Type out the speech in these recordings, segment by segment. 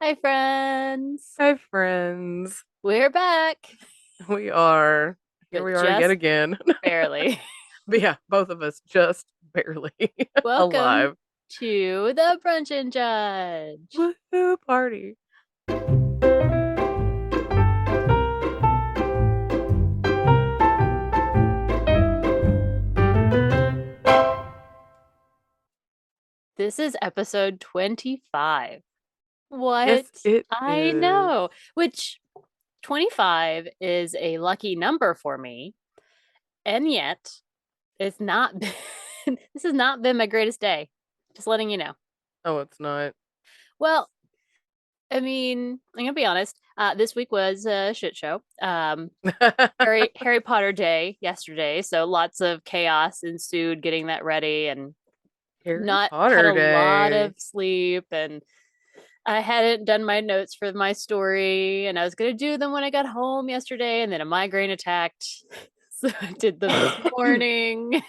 Hi, friends. Hi, friends. We're back, We are. Here but we are yet just again. barely. But yeah, both of us just barely Welcome alive. to the Brunch and Judge. Woohoo party. This is episode 25. Yes, What? it I is. know. Which 25 is a lucky number for me, and yet it's not been, this has not been my greatest day. Just letting you know. Oh, it's not. Well, I mean, I'm gonna be honest. This week was a shit show. Harry Potter Day yesterday, so lots of chaos ensued getting that ready, and Harry not had Potter a lot Day. of sleep, and I hadn't done my notes for my story, and I was gonna do them when I got home yesterday, and then a migraine attacked, so I did them this morning.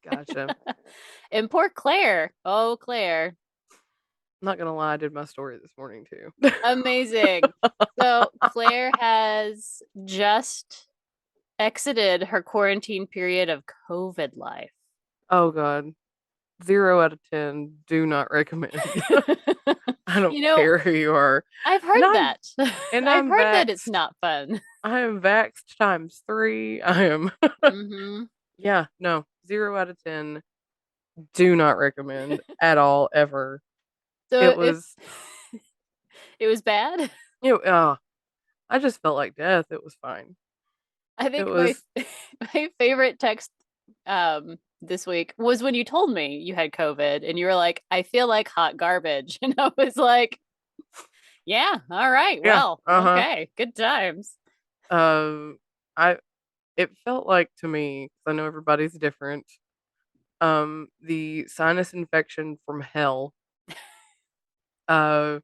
Gotcha. And poor Claire, oh Claire, Not gonna lie, I did my story this morning too. amazing. So Claire has just exited her quarantine period of COVID life. Oh god. 0 out of 10. Do not recommend. I don't You know, care who you are. I've And heard I'm that. and I've I'm heard that it's vaxxed. not fun. I am vaxxed times three. I am. Hmm. Yeah, no, 0 out of 10. Do not recommend at all, ever. It So if was, it was bad, I just felt like death. It was fine. I It think my was, my favorite text this week was when you told me you had COVID and you were like, I feel like hot garbage. And I was like, yeah, all right, yeah, well, uh-huh. okay, good times. Um, I, it felt like to me, 'cause I know everybody's different, the sinus infection from hell, uh,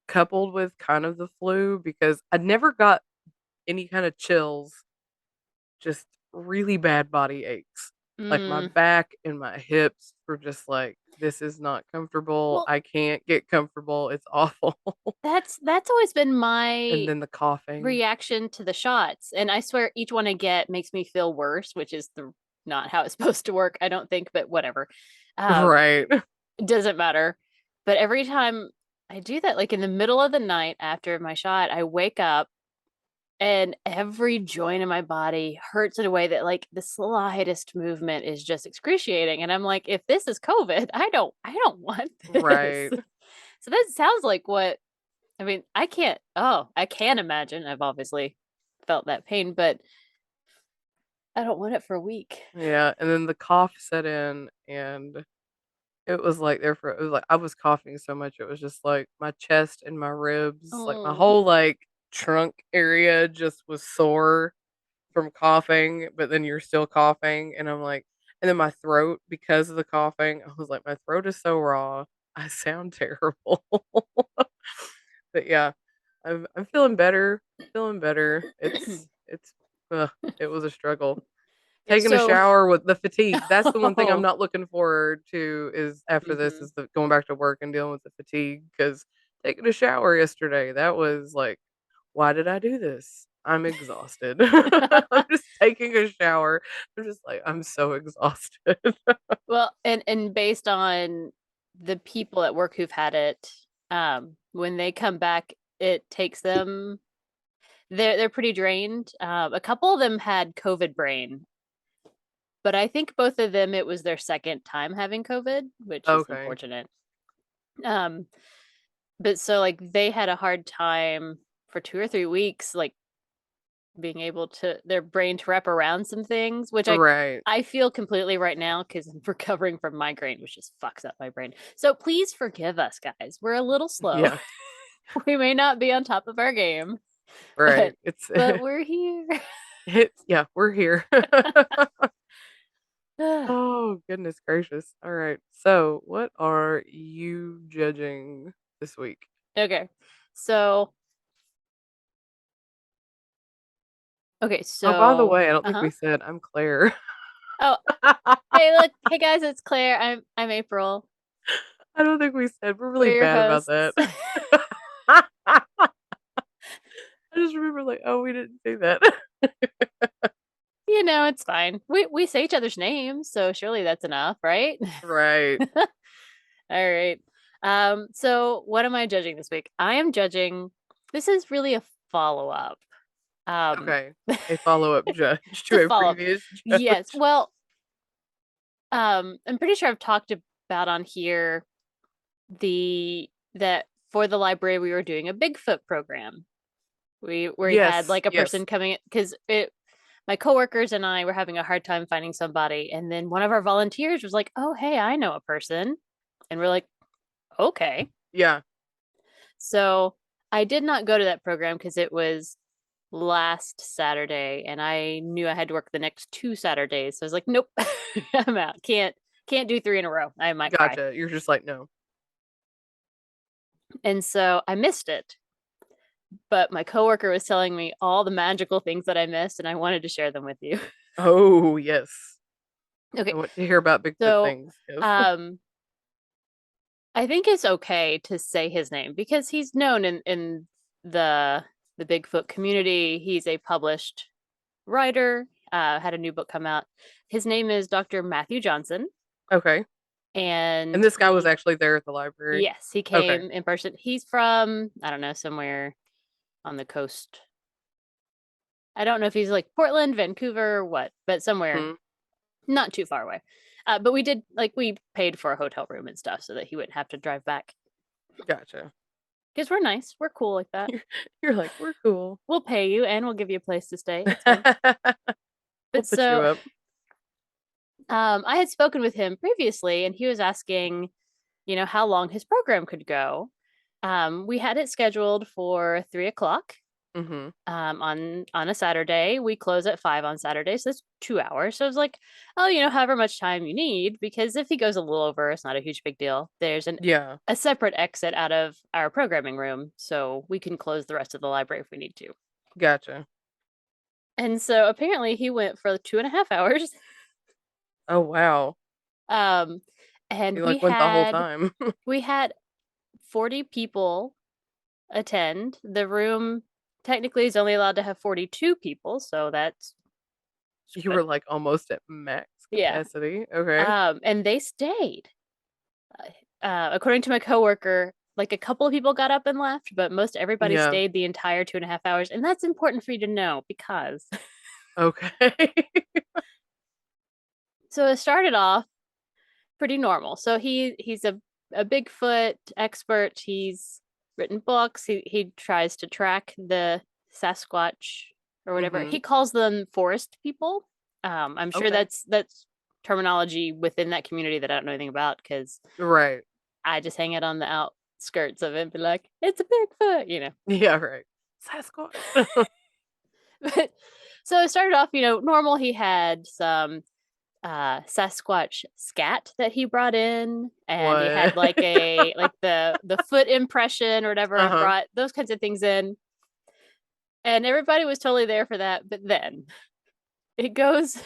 coupled with kind of the flu, because I never got any kind of chills, just really bad body aches. Like my Mm. back and my hips were just like, this is not comfortable. Well, I can't get comfortable. It's awful. that's always been And my then the coughing. reaction to the shots. And I swear each one I get makes me feel worse, which is the not how it's supposed to work, I don't think, but whatever. Um, Right. it doesn't matter. But every time I do that, like in the middle of the night after my shot, I wake up and every joint in my body hurts in a way that like the slightest movement is just excruciating. And I'm like, if this is COVID, I don't want this. Right. So that sounds like what I mean, I can imagine. I've obviously felt that pain, but I don't want it for a week. Yeah. And then the cough set in, and it was like there for, it was like I was coughing so much. It was just like my chest and my ribs, like my Oh, whole like trunk area just was sore from coughing, but then you're still coughing. And I'm like, and then my throat, because of the coughing, I was like, my throat is so raw. I sound terrible. But yeah, I'm feeling better. Feeling better. It's ugh, it was a struggle. yeah. Taking a So, shower with the fatigue. That's the one thing I'm oh, not looking forward to, is after this hmm is the going back to work and dealing with the fatigue, because taking a shower yesterday, that was like, why did I do this? I'm exhausted. I'm just taking a shower. I'm just like, I'm so exhausted. well, and based on the people at work who've had it, when they come back, it takes them. They're pretty drained. A couple of them had COVID brain, but I think both of them it was their second time having COVID, which is Okay. unfortunate. Um, but so like they had a hard time for 2 or 3 weeks, like being able to their brain to wrap around some things, which Right. I feel completely right now because I'm recovering from migraine, which just fucks up my brain. So please forgive us, guys. We're a little slow. Yeah. We may not be on top of our game, Right. but but we're here. It's yeah, we're here. Oh, goodness gracious. All right. So, what are you judging this week? Okay. So okay, Oh, by the so way, I don't think uh-huh. we said I'm Claire. Oh, hey, look, hey guys, it's Claire. I'm April. I don't think we said. We're really We're your bad about that. hosts. we didn't do that. It's fine. We say each other's names, so surely that's enough, right? Right. All right. So what am I judging this week? I am judging. This is really a follow-up. Um, Okay. A follow-up judge it's a to a follow-up. previous Yes. judge. Well, I'm pretty sure I've talked about on here that for the library we were doing a Bigfoot program. We had Yes, like a yes. person coming because it my coworkers and I were having a hard time finding somebody, and then one of our volunteers was like, "Oh, hey, I know a person," and we're like, "Okay." Yeah. So I did not go to that program because it was last Saturday, and I knew I had to work the next 2 Saturdays. So I was like, "Nope, I'm out. Can't do 3 in a row. I might cry." Gotcha. You're just like, no. And so I missed it. But my coworker was telling me all the magical things that I missed, and I wanted to share them with you. Oh, yes. I Okay, want to hear about Bigfoot so things. Yes. um, I think it's okay to say his name because he's known in the the Bigfoot community. He's a published writer. Had a new book come out. His name is Dr. Matthew Johnson, Okay. And and this guy was actually there at the library. yes, he Okay. came in person. He's from, I don't know, somewhere on the coast. I don't know if he's like Portland, Vancouver, or what, but somewhere Hmm. not too far away. But we paid for a hotel room and stuff so that he wouldn't have to drive back. Gotcha. Because we're nice, we're cool like that. You're, you're like, we're cool. We'll pay you and we'll give you a place to stay. It's fine. We'll But put you so, up. I had spoken with him previously, and he was asking, how long his program could go. We had it scheduled for 3 o'clock. Hmm. On a Saturday. We close at 5 on Saturday, so that's 2 hours. So I was like, oh, however much time you need, because if he goes a little over, it's not a huge big deal. There's Yeah. a separate exit out of our programming room, so we can close the rest of the library if we need to. Gotcha. And so apparently he went for 2.5 hours. Oh, wow. Um, and You we like went the whole had time. we had 40 people attend. The room technically is only allowed to have 42 people, so that's You good. were like almost at max Yeah. capacity. Okay. And they stayed. According to my coworker, like a couple of people got up and left, but most everybody Yeah. stayed the entire 2.5 hours. And that's important for you to know because Okay. so it started off pretty normal. So he's a Bigfoot expert. He's written books. He tries to track the Sasquatch or whatever. Hmm. He calls them forest people. I'm sure Okay. that's terminology within that community that I don't know anything about because Right. I just hang it on the outskirts of it and be like, it's a Bigfoot. Yeah, right. Sasquatch. But so it started off, normal. He had some Sasquatch scat that he brought in, and he had What? like a like the foot impression or whatever. I Uh-huh. brought those kinds of things in, and everybody was totally there for that. But then it goes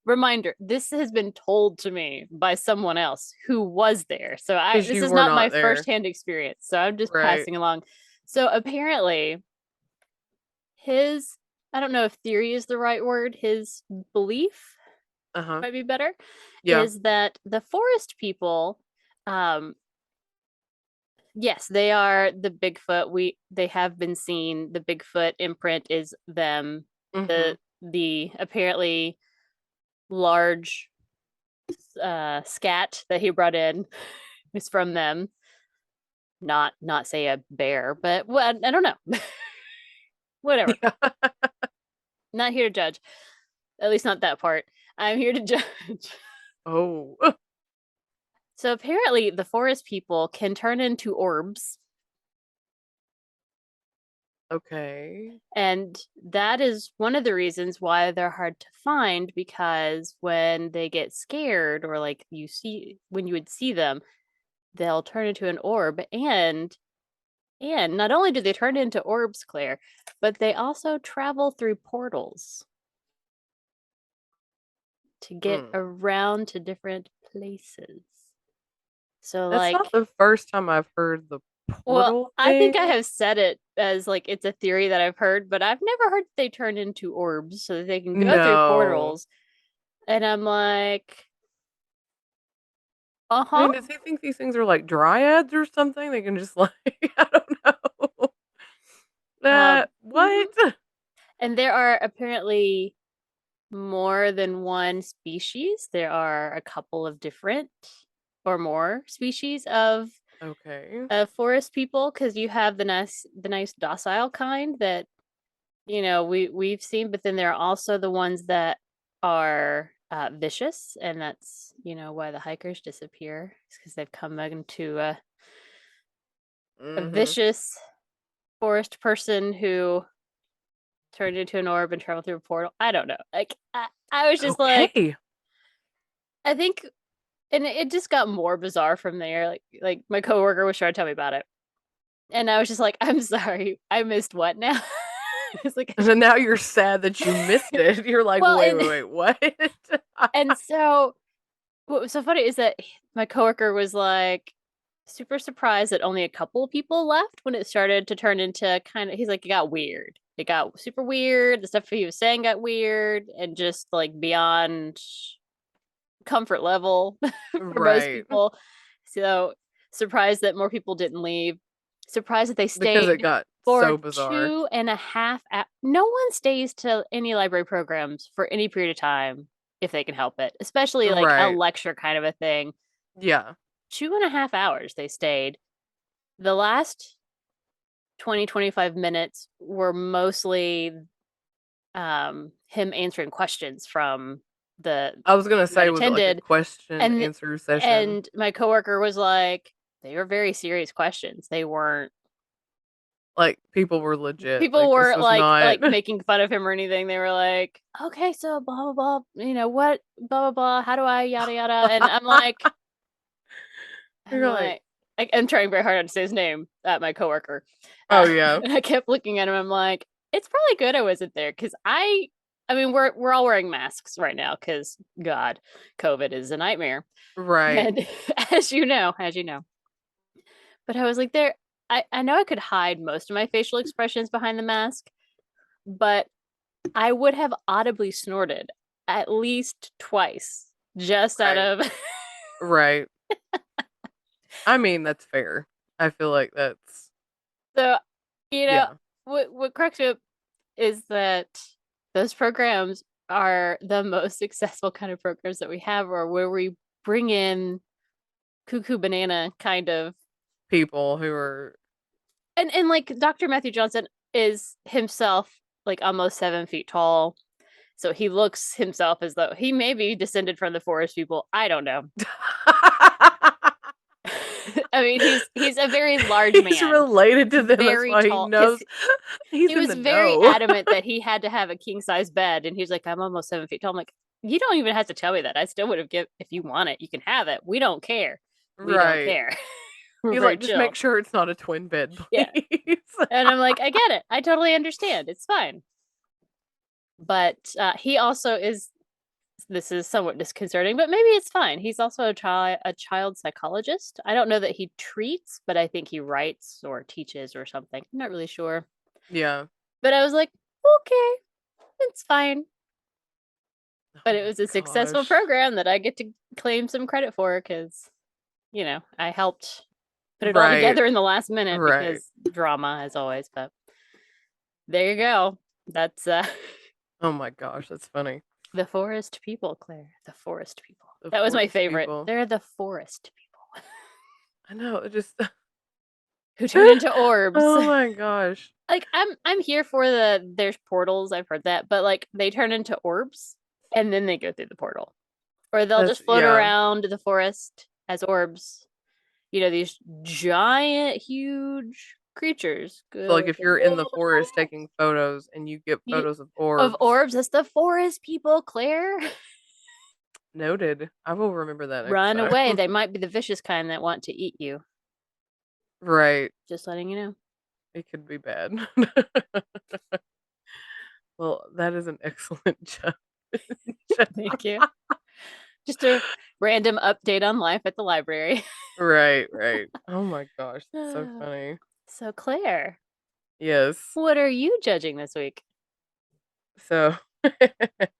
reminder, this has been told to me by someone else who was there, so I Because this you is were not my not there. firsthand experience, so I'm just Right. passing along. So apparently his, I don't know if theory is the right word, his belief Uh-huh. might be better, Yeah. is that the forest people, um yes, they are the Bigfoot. They have been seen. The Bigfoot imprint is them. Hmm. The apparently large scat that he brought in is from them. Not say a bear, but well, I don't know. Whatever. Yeah. Not here to judge. At least not that part. I'm here to judge. Oh. So apparently the forest people can turn into orbs, Okay. and that is one of the reasons why they're hard to find, because when they get scared or like when you would see them, they'll turn into an orb. And not only do they turn into orbs, Claire, but they also travel through portals to get Mm. around to different places. So That's not like, the first time I've heard the Well, portal I think I thing? have said it as like it's a theory that I've heard, but I've never heard that they turn into orbs so that they can go through No. portals. And I'm like, I uh-huh. mean, does he think these things are like dryads or something? They can just like I don't know. Mhm. What? And there are apparently more than one species. There are a couple of different or more species Okay. of forest people because you have the nice docile kind that we've seen, but then there are also the ones that are vicious, and that's why the hikers disappear. It's because they've come into a Mhm. vicious forest person who turned into an orb and traveled through a portal. I don't know. Like I was just like, Okay. I think, and it just got more bizarre from there. Like my coworker was trying to tell me about it, and I was just like, I'm sorry, I missed what now? It's like, And then now you're sad that you missed it. You're like, well, "Wait, and wait, wait, what?" and so what was so funny is that my coworker was like super surprised that only a couple of people left when it started to turn into kind of, he's like, it got weird. It got super weird. The stuff he was saying got weird and just like beyond comfort level for most Right. people. So surprised that more people didn't leave. Surprised that they Because it stayed got for so bizarre. 2.5 hours. No one stays to any library programs for any period of time if they can help it, especially like a Right. lecture kind of a thing. Yeah. 2.5 hours they stayed. The last 20-25 minutes were mostly him answering questions from the I was gonna that say, was it like a attended, question and answer session? and my coworker was like, they were very serious questions. They weren't, Like, people were legit, people like, this weren't was like not making fun of him or anything. They were like, okay, so blah blah blah, what, blah blah blah, how do I yada yada. And I'm You're like, like, I'm trying very hard not to say his name, my coworker. "Oh, yeah. And I kept looking at him. I'm like, it's probably good I wasn't there because I mean, we're all wearing masks right now because God, COVID is a nightmare. Right." And as you know, but I was like, there. I know I could hide most of my facial expressions behind the mask, but I would have audibly snorted at least twice just out Right. of. Right. I mean, that's fair. I feel like that's So, you know, yeah. what cracks me up is that those programs are the most successful kind of programs that we have, or where we bring in cuckoo banana kind of, People who are and like Dr. Matthew Johnson is himself like almost 7 feet tall. So he looks himself as though he may be descended from the forest people. I don't know. I mean, he's a very large he's man, related to them, that's very why he tall. Because knows he's he in was the very know. adamant that he had to have a king size bed, and he's like, "I'm almost 7 feet tall." I'm like, "You don't even have to tell me that. I still would have given if you want it. You can have it. We don't care. We don't Right. care. We're He's very like, "Just make chill." sure it's not a twin bed, Yeah, please." and I'm like, I get it. I totally understand. It's fine. But he also is. This is somewhat disconcerting, but maybe it's fine. He's also a child psychologist. I don't know that he treats, but I think he writes or teaches or something. I'm not really sure. Yeah. But I was like, okay, it's fine. Oh But it my was a successful gosh. program that I get to claim some credit for because, I helped put it all Right. together in the last minute Right. because drama as always. But there you go. That's Oh my gosh, that's funny. the forest people, Claire. The forest people. The That was my forest favorite. people. They're the forest people I know, it just who turn into orbs. oh my gosh. Like I'm here for there's portals, I've heard that, but like they turn into orbs and then they go through the portal. Or they'll That's just float yeah. around the forest as orbs. These giant, huge creatures. So, like, Go if you're in the forest taking photos and you get you, photos of of orbs, orbs. That's the forest people, Claire. noted. I will remember that next Run away. time. They might be the vicious kind that want to eat you. Right. Just letting you know. It could be bad. Well, that is an excellent joke. Thank you. Just a random update on life at the library. Right, right. Oh my gosh, that's so funny. So, Claire, Yes. what are you judging this week? So it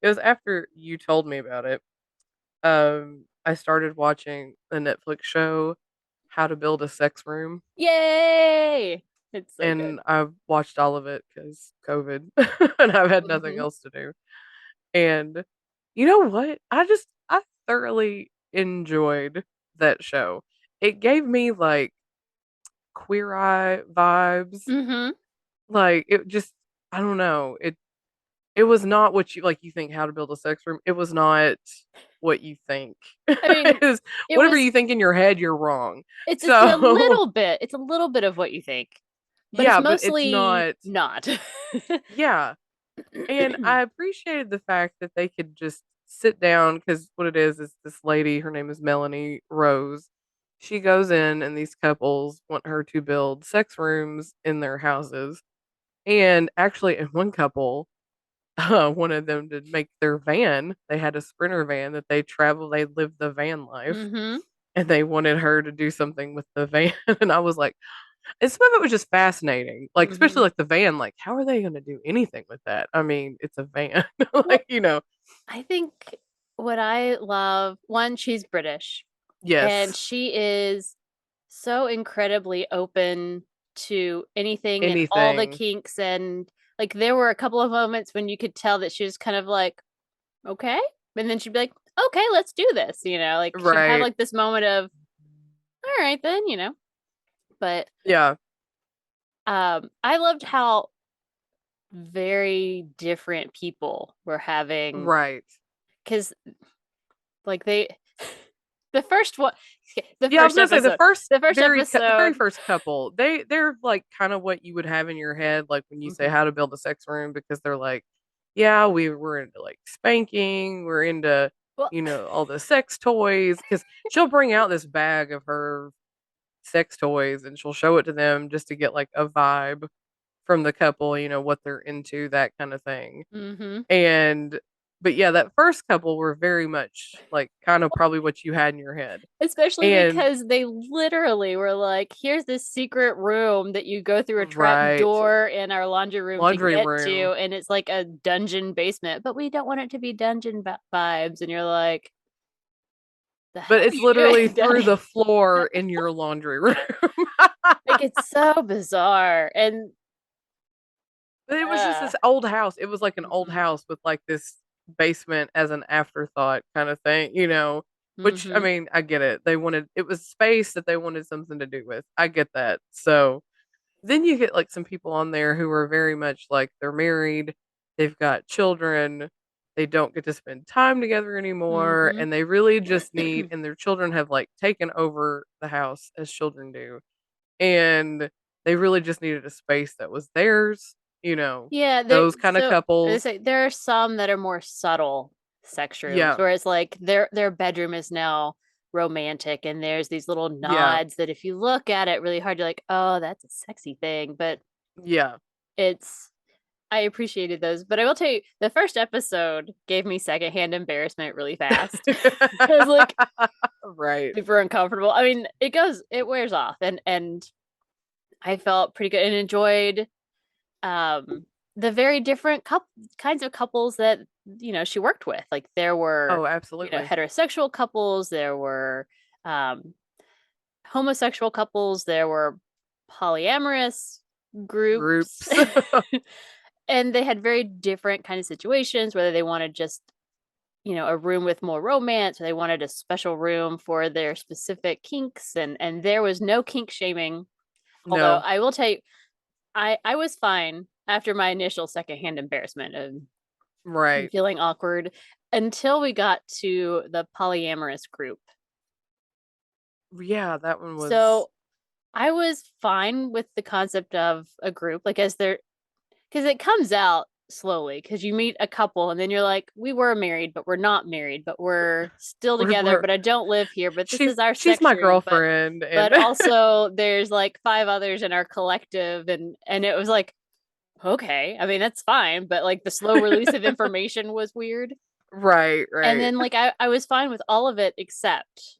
was after you told me about it. I started watching a Netflix show, How to Build a Sex Room, Yay! It's so good. and I've watched all of it because COVID, and I've had nothing Hmm. else to do. And you know what? I thoroughly enjoyed that show. It gave me like Queer Eye vibes. Hmm. Like it just I don't know. It was not what you think How to Build a Sex Room. It was not what you think. I It mean, is it whatever was you think in your head, you're wrong. it's a So little bit. It's a little bit of what you think, but it's yeah, but it's mostly not not. yeah. And I appreciated the fact that they could just sit down because what it is this lady, her name is Melanie Rose. She goes in and these couples want her to build sex rooms in their houses. And actually, in one couple, wanted them to make their van. They had a Sprinter van that they travel, they live the van life, Hmm. and they wanted her to do something with the van. And I was like, and some of it was just fascinating. Like, especially Hmm. like the van, like, how are they going to do anything with that? I mean, it's a van. Well, Like, you know, I think what I love, one, she's British, and yes, she is so incredibly open to anything and all the anything. kinks. And like, there were a couple of moments when you could tell that she was kind of like, okay. And then she'd be like, okay, let's do this. Like she'd have Right. like this moment of, all right, then. But Yeah. I loved how very different people were having, Right. because like the first one, the Yeah, I was first gonna say episode, the first the very episode. first couple, they're like kind of what you would have in your head, like when you say Mhm. how to build a sex room, because they're like, yeah, we're into like spanking, we're into Well, all the sex toys, because she'll bring out this bag of her sex toys and she'll show it to them just to get like a vibe from the couple, what they're into, that kind of thing. hmm, And but yeah, that first couple were very much like kind of probably what you had in your head. especially And because they literally were like, here's this secret room that you go through a trap right, door in our laundry room to laundry get room. to, and it's like a dungeon basement, but we don't want it to be dungeon vibes. And you're like, the But hell are it's you literally doing through down the floor here? in your laundry room. Like, it's so bizarre. And But it was just uh this old house. It was like an old mhm, house with like this basement as an afterthought kind of thing. Which I mhm. mean, I get it. It was space that they wanted something to do with. I get that. So then you get like some people on there who are very much like they're married, they've got children, they don't get to spend time together anymore, Mhm. and they really just need, and their children have like taken over the house as children do, and they really just needed a space that was theirs, Yeah, those kind of they couples. say there are some that are more subtle sex rooms, Yeah, whereas like their bedroom is now romantic, and there's these little yeah, nods that if you look at it really hard, you're like, oh, that's a sexy thing. But yeah. it's I appreciated those. But I will tell you, the first episode gave me secondhand embarrassment really fast. I was like Right. super uncomfortable. I mean, it wears off, and I felt pretty good and enjoyed um the very different kinds of couples that she worked with. Like, there were Oh, absolutely. heterosexual couples, there were um homosexual couples, there were polyamorous groups. Groups. And they had very different kind of situations, whether they wanted just a room with more romance, or they wanted a special room for their specific kinks. And there was no kink shaming, although No. I will tell you, I was fine after my initial secondhand embarrassment and Right. feeling awkward until we got to the polyamorous group. Yeah, that one was So I was fine with the concept of a group, like, as they're because it comes out slowly, because you meet a couple and then you're like, we were married, but we're not married, but we're still together, we're but I don't live here, but this is our she's sex my room. but girlfriend but and also there's like five others in our collective, and it was like, okay, I mean, that's fine, but like the slow release of information was weird. Right, And right. then like I was fine with all of it except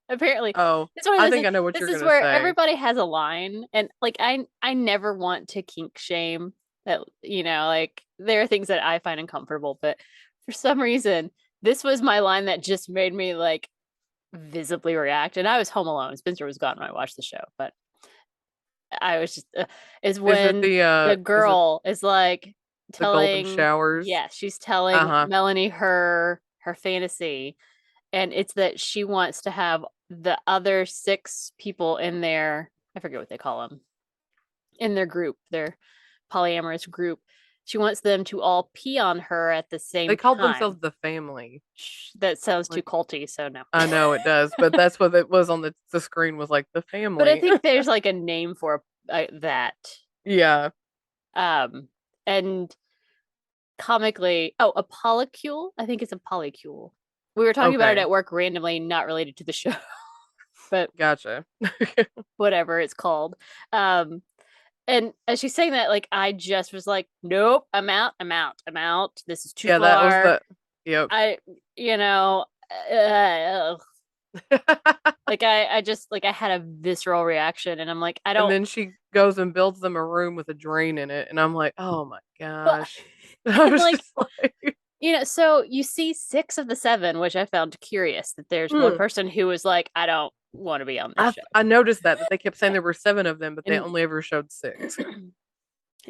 apparently Oh, it's one I of those think I know what this you're is gonna where say. everybody has a line and like I never want to kink shame that like there are things that I find uncomfortable, but for some reason this was my line that just made me like visibly react. And I was home alone. Spencer was gone when I watched the show, but I was just is Is it when the is it girl is like the golden telling, showers? yeah, she's telling Uh-huh. Melanie her fantasy, and it's that she wants to have the other six people in there. I forget what they call them in their group, their polyamorous group. She wants them to all pee on her at the They same called themselves time. the family. That sounds too Like culty, so no. I know it does, but that's what it was on the screen was like the But I family. think there's like a name for that. Yeah. Um, and comically, oh, a polycule. I think it's a polycule. We were talking about it Okay. at work randomly, not related to the show, but Gotcha. whatever it's called. Um, and as she's saying that, like I just was like, nope, I'm out, I'm out, I'm out. This is too Yeah, that was far. the yep. I, you know, uh, like I just like I had a visceral reaction, and I'm like, I And don't. then she goes and builds them a room with a drain in it, and I'm like, "Oh my Well, gosh." I and was like just like, so you see six of the seven, which I found curious that there's one hmm. person who was like, I don't want to be on this show. I noticed that they kept saying there were 7 of them, but they And only ever showed 6.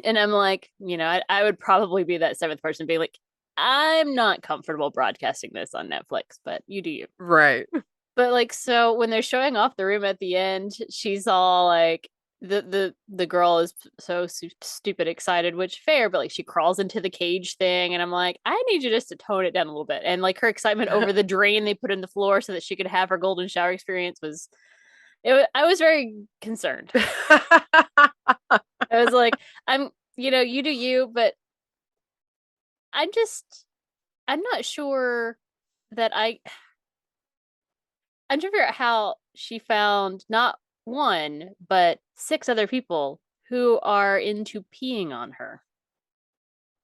and I'm like, I would probably be that seventh person being like, I'm not comfortable broadcasting this on Netflix, but you do you. Right. But like so when they're showing off the room at the end, she's all like the girl is so stupid excited, which fair, but like she crawls into the cage thing, and I'm like, I need you just to tone it down a little bit. And like her excitement over the drain they put in the floor so that she could have her golden shower experience was I was very concerned. I was like, you do you, but I'm just I'm not sure that I'm trying to figure out how she found not one, but six other people who are into peeing on her.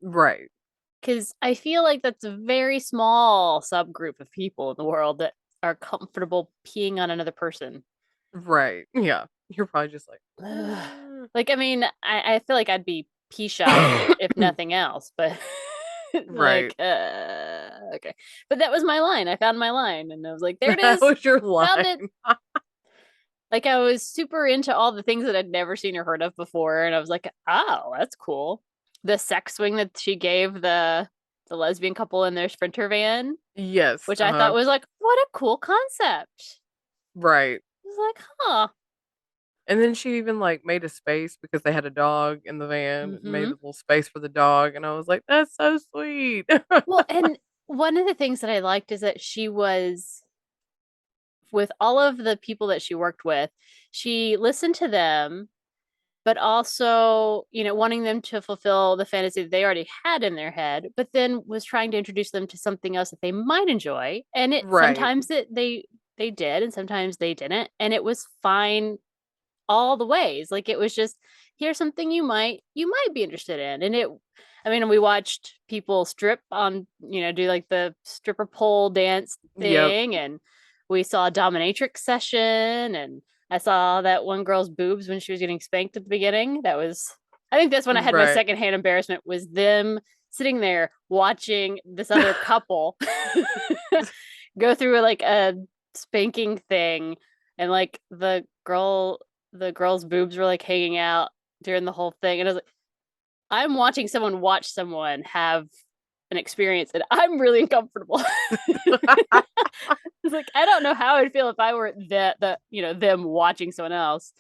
Right. Because I feel like that's a very small subgroup of people in the world that are comfortable peeing on another person. Right. Yeah. You're probably just like, Like, I mean, I feel like I'd be pee shy if nothing else, but Right. like, okay. But that was my line. I found my line, and I was like, there it That is. was your Found it. line. Like I was super into all the things that I'd never seen or heard of before, and I was like, "Oh, that's cool." The sex swing that she gave the lesbian couple in their sprinter van, Yes. which I thought Uh-huh. was like, "What a cool concept." Right. I was like, "Huh." And then she even like made a space because they had a dog in the van and made a Mm-hmm. little space for the dog. And I was like, that's so sweet. Well, and one of the things that I liked is that she was with all of the people that she worked with. She listened to them but also, wanting them to fulfill the fantasy that they already had in their head, but then was trying to introduce them to something else that they might enjoy. And it Right. sometimes they did and sometimes they didn't. And it was fine all the ways. Like it was just here's something you might be interested in. And I mean, we watched people strip on, do like the stripper pole dance Yep. thing, and we saw a dominatrix session, and I saw that one girl's boobs when she was getting spanked at the beginning. I think that's when I had my Right. secondhand embarrassment was them sitting there watching this other couple go through like a spanking thing, and like the girl's boobs were like hanging out during the whole thing. And I was like, I'm watching someone watch someone have an experience and I'm really uncomfortable. It's like I don't know how I'd feel if I were them watching someone else.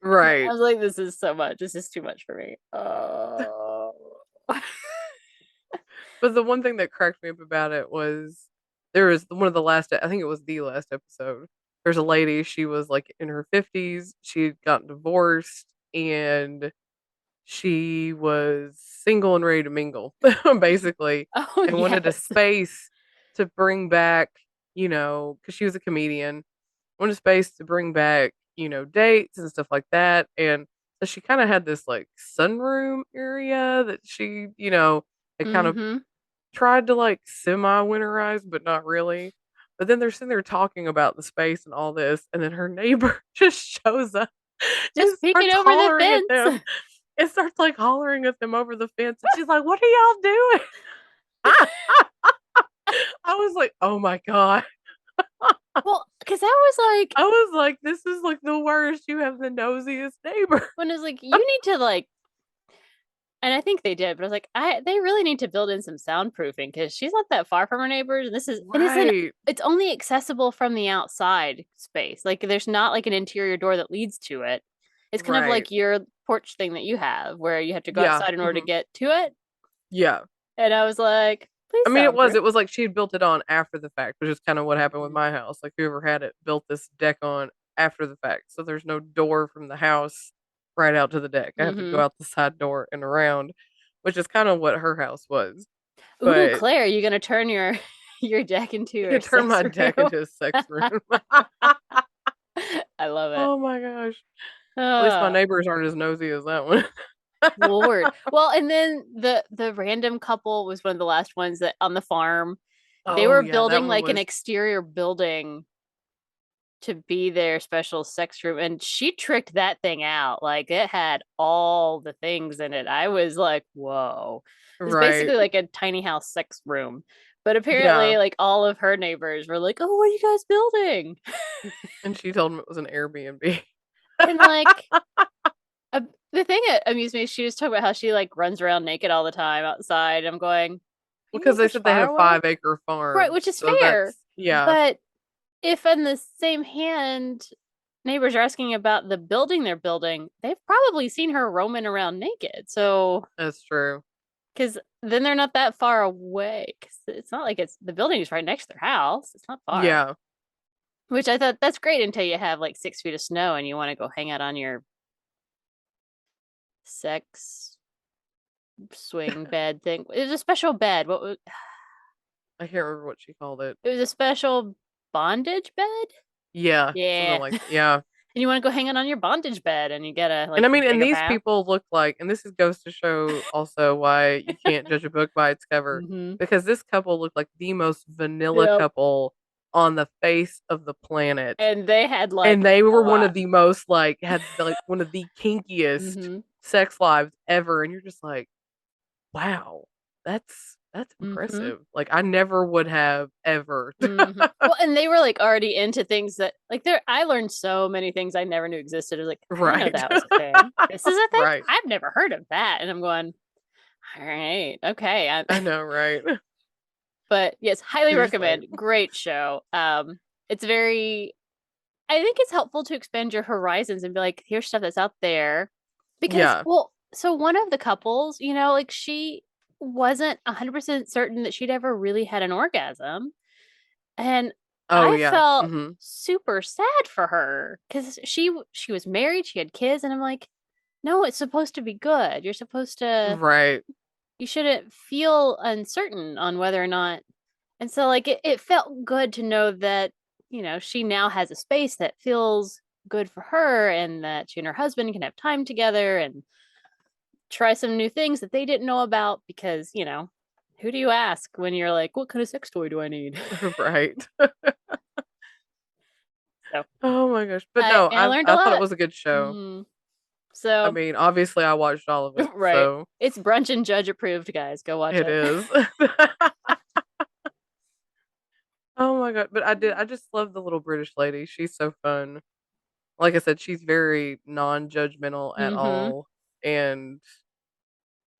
I Right. was like, this is so much. This is too much for me. Oh. But the one thing that cracked me up about it was there was one of the last, I think it was the last episode. There's a lady, she was like in her 50s. She had gotten divorced and she was single and ready to mingle, basically, Oh and wanted a yes. space to bring back, because she was a comedian, wanted a space to bring back, dates and stuff like that. And so she kind of had this like sunroom area that she, had kind of Mm-hmm. tried to like semi-winterize, but not really. But then they're sitting there talking about the space and all this, and then her neighbor just shows up Just and peeking starts over the hollering at them. fence. It starts like hollering at them over the fence, and she's like, "What are y'all doing?" I was like, "Oh my god." Well, because I was like, I was like, "This is like the worst. You have the nosiest neighbor." when it's like, you need to like, and I think they did, but I was like, they really need to build in some soundproofing because she's not that far from her neighbors, and Right. it's only accessible from the outside space. Like, there's not like an interior door that leads to it. It's kind of Right. like your porch thing that you have, where you have to go Yeah. outside in order to get to it. Yeah. And I was like, please I mean, soundproof. it was like she had built it on after the fact, which is kind of what happened with Mhm. my house. Like whoever had it built this deck on after the fact. So there's no door from the house right out to the deck. I have to go Mhm. out the side door and around, which is kind of what her house was. Ooh, But Claire, you gonna turn your your deck into you your can turn sex my deck room? into a sex room. I love it. Oh my gosh. At least my Uh, neighbors aren't as nosy as that one. Lord. Well, and then the random couple was one of the last ones that on the farm. They Oh were yeah, that building one like an was exterior building to be their special sex room, and she tricked that thing out. Like it had all the things in it. I was like, whoa. It's right. basically like a tiny house sex room. But Yeah. apparently, like all of her neighbors were like, "Oh, what are you guys building?" And she told him it was an Airbnb. And like uh, the thing that amused me, she was talking about how she like runs around naked all the time outside. I'm going, "Are you Because guys they just said they had a fireworks?" 5-acre Right, farm. which is So fair. that's yeah. But if on the same hand, neighbors are asking about the building they're building, they've probably seen her roaming around naked. So, That's true. because then they're not that far away. Because it's not like it's the building is right next to their house. It's not far. Yeah. Which I thought that's great until you have like 6 feet of snow and you want to go hang out on your sex swing bed thing. It was a special bed. I can't remember what she called it. It was a special bondage bed. Yeah, something Yeah. like that. Yeah. And you want to go hang out on your bondage bed and you get a And like I mean, and bigger these path. people look like, and this is goes to show also why you can't judge a book by its cover, Mm-hmm. because this couple looked like the most vanilla Yep. couple on the face of the planet. And they had And like they a were one lot. of the most like had like one of the kinkiest Mm-hmm. sex lives ever. And you're just like, wow, that's Mm-hmm. impressive. Like I never would have ever. Mm-hmm. Well, and they were like already into things that like there I learned so many things I never knew existed. I was like, I didn't know Right. that was a thing. This is a thing? Right. I've never heard of that. And I'm going, all right, okay. I know, right? But yes, highly You're just like, recommend. Great show. It's very I think it's helpful to expand your horizons and be like, here's stuff that's out there. Because, yeah. well, so one of the couples, like she wasn't 100% certain that she'd ever really had an orgasm. And Oh I yeah. felt Hmm. super sad for her because she was married, she had kids, and I'm like, no, it's supposed to be good. You're supposed to, Right. you shouldn't feel uncertain on whether or not. And so, like, it felt good to know that, she now has a space that feels good for her and that she and her husband can have time together and try some new things that they didn't know about because, who do you ask when you're like, what kind of sex toy do I need? Right. So Oh my gosh. But I no, I learned a I thought it lot. was a good show. Mm. I So, mean, obviously I watched all of it, right. so It's Brunch and Judge approved, guys. Go watch it it. is. Oh my god. But I just love the little British lady. She's so fun. Like I said, she's very non-judgmental at Mm-hmm. all. And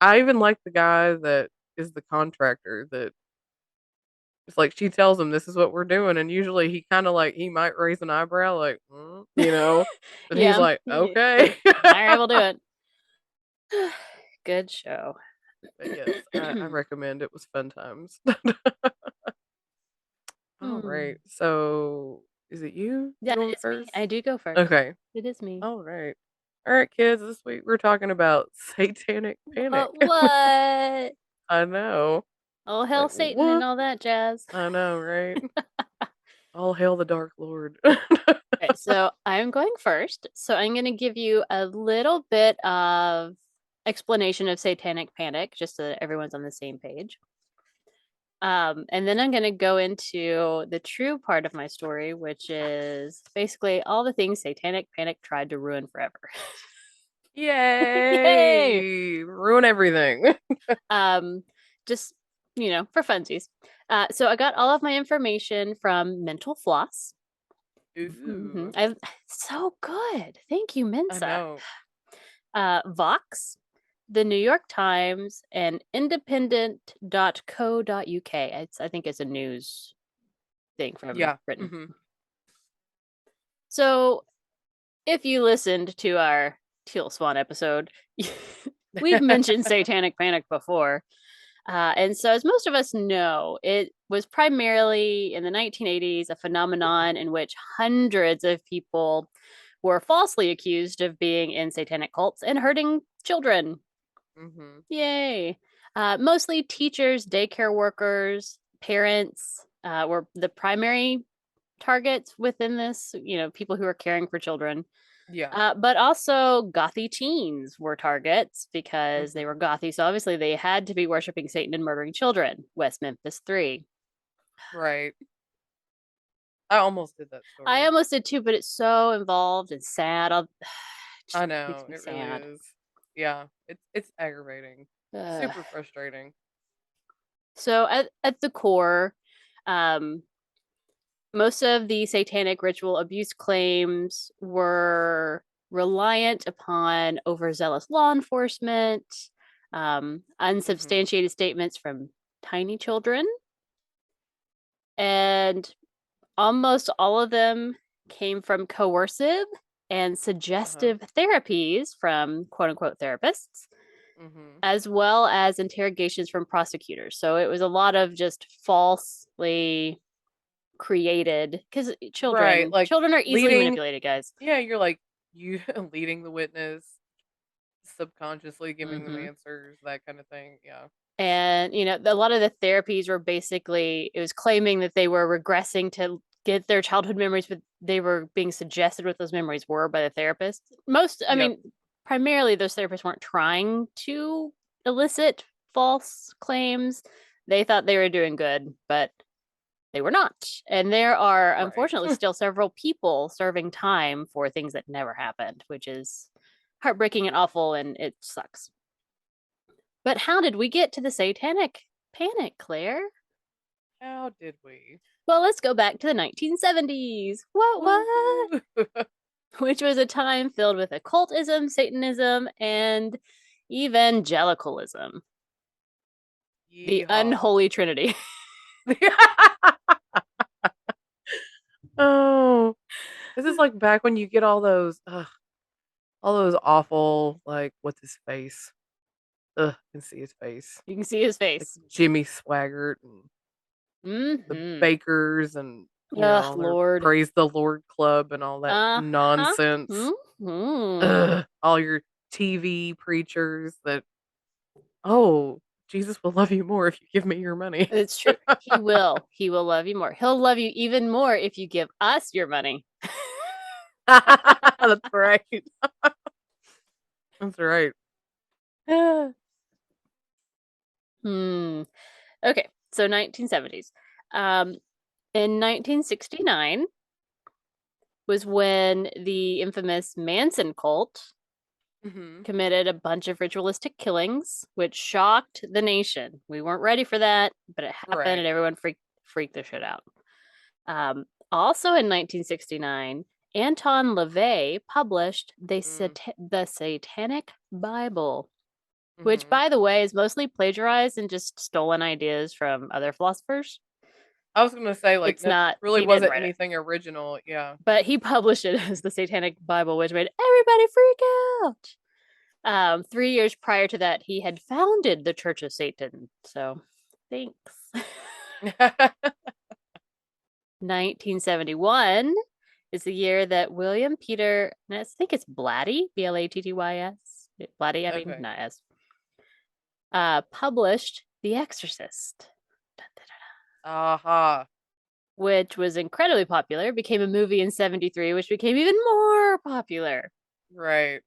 I even like the guy that is the contractor that it's like she tells him this is what we're doing, and usually he kind of like he might raise an eyebrow, like but he's Yeah. like, Like, okay. all right, we'll do it. Good show. But yes, I recommend it was fun times. All right, Hmm. so is it you Yeah, going it's me. first? I do go first. Okay, It is me. all right, all right, kids. This week we're talking about Satanic Panic. What? I know, Oh, hell, like Satan and what? all that jazz. I know, right? All hail the Dark Lord. Okay, so I'm going first. So I'm going to give you a little bit of explanation of Satanic Panic, just so that everyone's on the same page. And then I'm going to go into the true part of my story, which is basically all the things Satanic Panic tried to ruin forever. Yay! Yay! Ruin everything. Um, just, for funsies. So I got all of my information from Mental Floss. Ooh, I so good. Thank you, I Mensa. know. Vox, the New York Times, and independent.co.uk. I think it's a news thing from Yeah. Britain. Hmm. So if you listened to our Teal Swan episode, we've mentioned Satanic Panic before. And so, as most of us know, it was primarily in the 1980s a phenomenon in which hundreds of people were falsely accused of being in satanic cults and hurting children. Hmm. Yay. Mostly teachers, daycare workers, parents were the primary targets within this, people who are caring for children. Yeah. But also gothy teens were targets because they Hmm. were gothy. So obviously they had to be worshiping Satan and murdering children. West Memphis 3. Right. I almost did that I story. almost did too, but it's so involved and sad. It just I makes know, me it really sad. is. Yeah, it's aggravating. Ugh. Super frustrating. So at the core, um, most of the satanic ritual abuse claims were reliant upon overzealous law enforcement, Hmm. unsubstantiated statements from tiny children, and almost all of them came from coercive and Uh-huh. suggestive therapies from quote unquote therapists, Hmm. as well as interrogations from prosecutors. So it was a lot of just falsely created because Right, like children are easily leading. manipulated, guys. Yeah, you're like you leading the witness, subconsciously giving them Mm-hmm. answers, that kind of thing. Yeah. And a lot of the therapies were basically it was claiming that they were regressing to get their childhood memories, but they were being suggested what those memories were by the therapist. I Yep. mean, primarily those therapists weren't trying to elicit false claims. They thought they were doing good, but they were not. And there are Right. unfortunately still several people serving time for things that never happened, which is heartbreaking and awful, and it sucks. But how did we get to the Satanic Panic, Claire? How did we? Well, let's go back to the 1970s. What? Woohoo! Which was a time filled with occultism, Satanism, and evangelicalism. The Yeehaw. unholy trinity. Oh, this is like back when you get all those awful, like, what's his face? Ugh, I can see his face. You can see his Like face. Jimmy Swaggart and the Mm-hmm. Bakers and, Ugh, their Lord. Praise the Lord Club and all that Uh-huh. nonsense. Mm-hmm. Ugh, all your TV preachers that, "Oh, Jesus will love you more if you give me your money." It's true. He will. He will love you more. He'll love you even more if you give us your money. That's right. That's right. Hmm. Okay. So 1970s. Um, in 1969 was when the infamous Manson cult Mhm. committed a bunch of ritualistic killings, which shocked the nation. We weren't ready for that, but it happened, Right. and everyone freaked the shit out. Also in 1969, Anton LaVey published Mm. the Satanic Bible, which, Mhm. by the way, is mostly plagiarized and just stolen ideas from other philosophers. I was gonna say, like, It's that not, really he didn't wasn't write it, anything original. Yeah. but he published it as the Satanic Bible, which made everybody freak out. 3 years prior to that, he had founded the Church of Satan. So, thanks. 1971 is the year that William Peter, I think it's Blatty, Blattys, Blatty, I mean, Okay. not S, published The Exorcist, Aha. which was incredibly popular, became a movie in 73, which became even more popular. Right.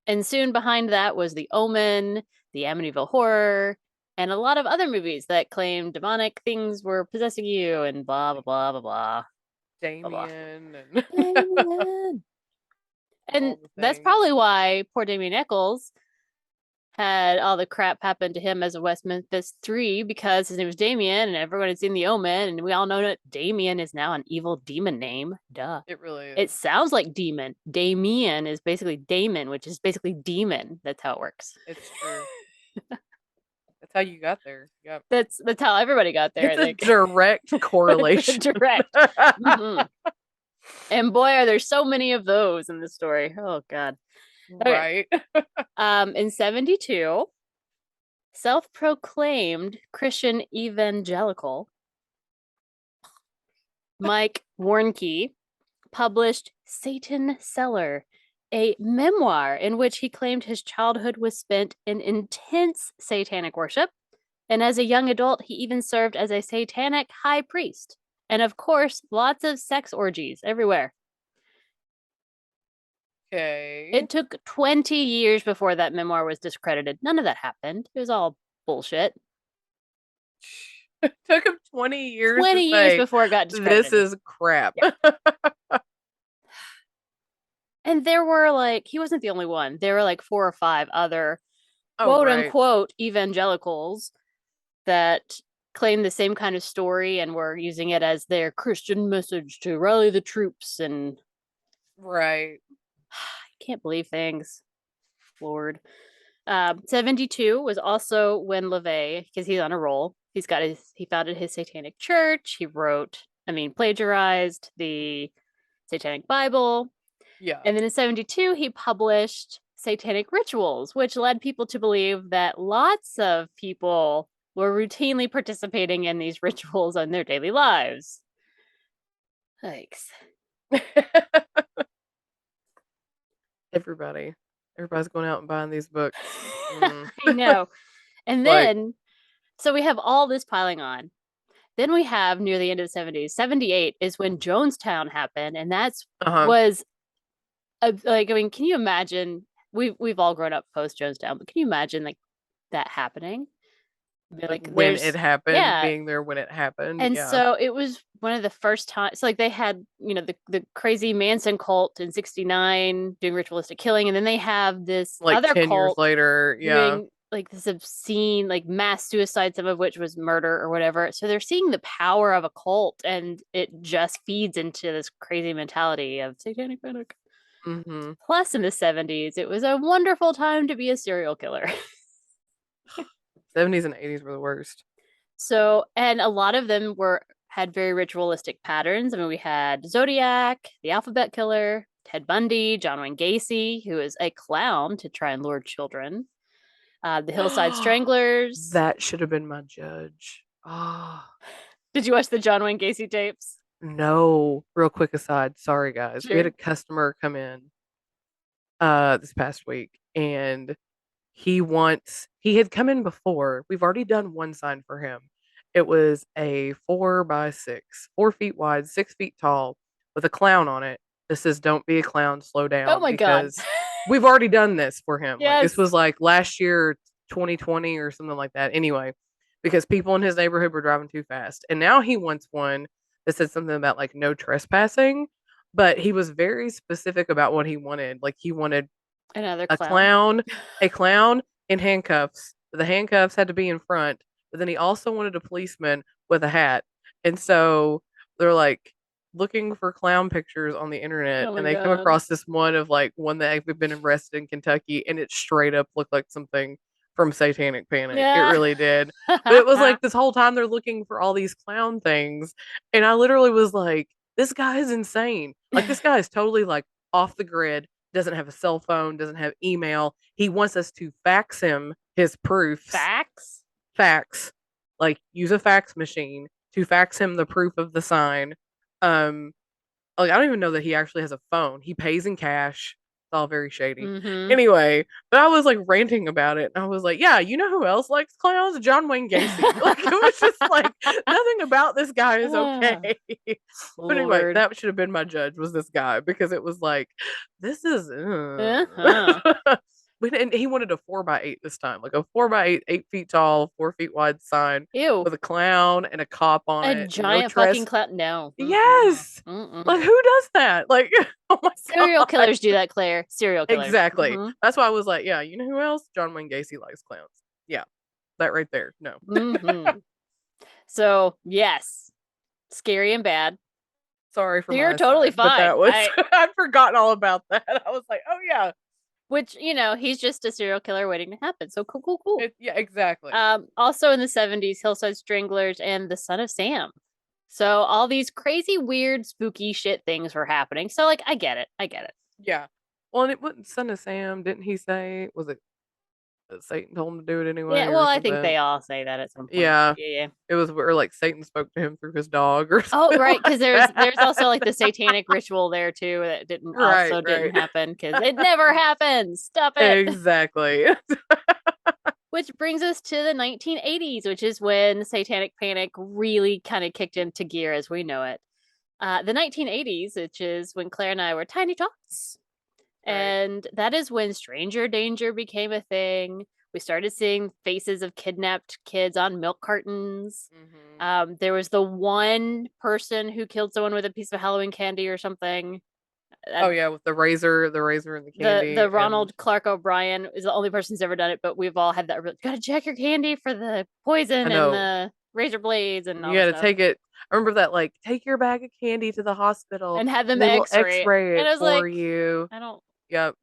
And soon behind that was The Omen, the Amityville Horror, and a lot of other movies that claim demonic things were possessing you and blah blah blah blah blah blah blah. Damien and Damien. all And the that's things. probably why poor Damien Eccles had all the crap happen to him as a West Memphis 3 because his name was Damien and everyone had seen The Omen. And we all know that Damien is now an evil demon name. Duh. It really It is. sounds like demon. Damien is basically Damon, which is basically demon. That's how it works. It's true. That's how you got there. Yep. That's how everybody got there, I It's a think. direct It's a correlation. direct. Mm-hmm. And boy, are there so many of those in the story. Oh God. Okay. Right. In 72, self-proclaimed Christian evangelical Mike Warnke published Satan Cellar, a memoir in which he claimed his childhood was spent in intense satanic worship. And as a young adult, he even served as a satanic high priest. And of course, lots of sex orgies everywhere. Okay. It took 20 years before that memoir was discredited. None of that happened. It was all bullshit. It took him 20 years to 20 years say, before it got this discredited. is crap. Yeah. And there were like, he wasn't the only one. There were like 4 or 5 other Oh, quote right. unquote evangelicals that claimed the same kind of story and were using it as their Christian message to rally the troops. And Right. I can't believe things. Lord. 72 was also when LaVey, because he's on a roll, he founded his satanic church. He plagiarized the Satanic Bible. Yeah. And then in 72, he published Satanic Rituals, which led people to believe that lots of people were routinely participating in these rituals in their daily lives. Thanks. Everybody's going out and buying these books. I know. And then, so we have all this piling on. Then we have near the end of the 70s. 78 is when Jonestown happened, and that's was can you imagine? We've all grown up post Jonestown, but can you imagine like that happening? Like when it happened, yeah. being there when it happened. And Yeah. so it was one of the first times. So like they had, the crazy Manson cult in 69 doing ritualistic killing, and then they have this like other 10 years cult later. Yeah. doing like this obscene, like mass suicide, some of which was murder or whatever. So they're seeing the power of a cult, and it just feeds into this crazy mentality of Satanic Panic. Mm-hmm. Plus, in the 70s, it was a wonderful time to be a serial killer. 70s and 80s were the worst. So, and a lot of them had very ritualistic patterns. I mean, we had Zodiac, the Alphabet Killer, Ted Bundy, John Wayne Gacy, who is a clown to try and lure children. The Hillside Stranglers. That should have been my judge. Oh. Did you watch the John Wayne Gacy tapes? No. Real quick aside. Sorry, guys. Sure. We had a customer come in this past week, and he had come in before. We've already done one sign for him. It was a 4x6, 4 feet wide, 6 feet tall, with a clown on it. This is "Don't be a clown, slow down." Oh my God. We've already done this for him. Yes. Like, this was like last year, 2020 or something like that. Anyway, because people in his neighborhood were driving too fast. And now he wants one that said something about like no trespassing, but he was very specific about what he wanted. Like he wanted another a clown in handcuffs. The handcuffs had to be in front, but then he also wanted a policeman with a hat. And so they're like looking for clown pictures on the internet, and they come across this one of like one that had been arrested in Kentucky, and it straight up looked like something from Satanic Panic. Yeah. It really did. But it was like this whole time they're looking for all these clown things, and I literally was like, this guy is insane. Like, this guy is totally like off the grid, doesn't have a cell phone, doesn't have email. He wants us to fax him his proofs. Fax. Like, use a fax machine to fax him the proof of the sign. Like, I don't even know that he actually has a phone. He pays in cash. It's all very shady. Mm-hmm. Anyway, but I was like ranting about it. And I was like, yeah, you know who else likes clowns? John Wayne Gacy. Like, it was just like, nothing about this guy is okay. But anyway, that should have been my judge, was this guy, because it was like, this is And he wanted a 4x8 this time, like a 4x8, 8 feet tall, 4 feet wide sign Ew. with a clown and a cop on A it. No giant fucking tres. clown. No. Mm-mm. Yes. Mm-mm. Like who does that? Like, oh my Serial god. killers do that, Claire. Serial killers. Exactly. Mm-hmm. That's why I was like, yeah, you know who else? John Wayne Gacy likes clowns. Yeah, that right there. No. Mm-hmm. So, yes, scary and bad. Sorry for You're my totally side, but fine. that was I'd forgotten all about that. I was like, oh yeah. Which, he's just a serial killer waiting to happen. So cool, cool, cool. Yeah, exactly. Also in the 70s, Hillside Stranglers and The Son of Sam. So all these crazy, weird, spooky shit things were happening. So like, I get it. I get it. Yeah. Well, and it wasn't Son of Sam, didn't he say? Was it that Satan told him to do it Yeah, anyway well, or I think something? they all say that at some point. Yeah. Yeah, yeah. It was where like Satan spoke to him through his dog or Oh, something right, because like there's also that. like the satanic ritual there too that Right, didn't right. happen because it never happens. Stop it. Exactly. Which brings us to the 1980s, which is when Satanic Panic really kind of kicked into gear as we know it. The 1980s, which is when Claire and I were tiny tots. Right. And that is when stranger danger became a thing. We started seeing faces of kidnapped kids on milk cartons. Mhm. There was the one person who killed someone with a piece of Halloween candy or something. Oh yeah, with the razor and the The candy and Ronald Clark O'Brien is the only person who's ever done it, but we've all had that. Gotta check your candy for the I poison and know. the razor blades and You all that gotta stuff, take it. I remember that, like, take your bag of candy to the hospital and had and them they will X-ray. X-ray And it I was for like, you. I don't. Yep.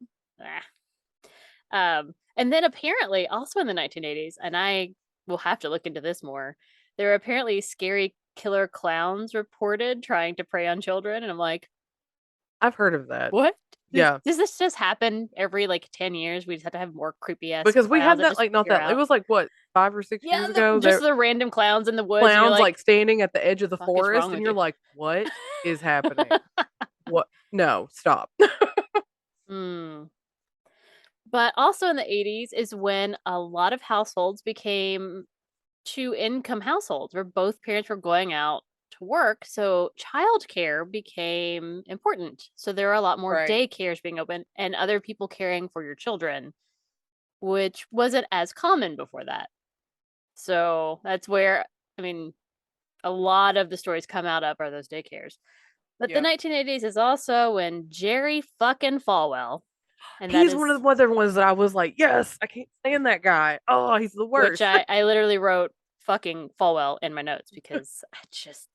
Ah. And then apparently, also in the 1980s, and I will have to look into this more. There were apparently scary killer clowns reported trying to prey on children, and I'm like, I've heard of that. what? Yeah. Does this just happen every like 10 years? We just have to have more creepy ass Because we clowns had that that, just like, not appear that it out. was, like, what, 5 or 6 Yeah, years ago? just There the random clowns in the woods, and you're clowns, like, like, standing at the edge of the fuck is wrong forest, and with you're you? like, "What is happening? What? No, stop." Hmm. But also in the 80s is when a lot of households became two income households where both parents were going out to work. So childcare became important. So there are a lot more Right. daycares being open and other people caring for your children, which wasn't as common before that. So that's where, I mean, a lot of the stories come out of are those daycares. But the Yep. 1980s is also when Jerry fucking Falwell, and that He's is one of the other ones that I was like, "Yes, I can't stand that guy. Oh, he's the which worst." I literally wrote fucking Falwell in my notes because I just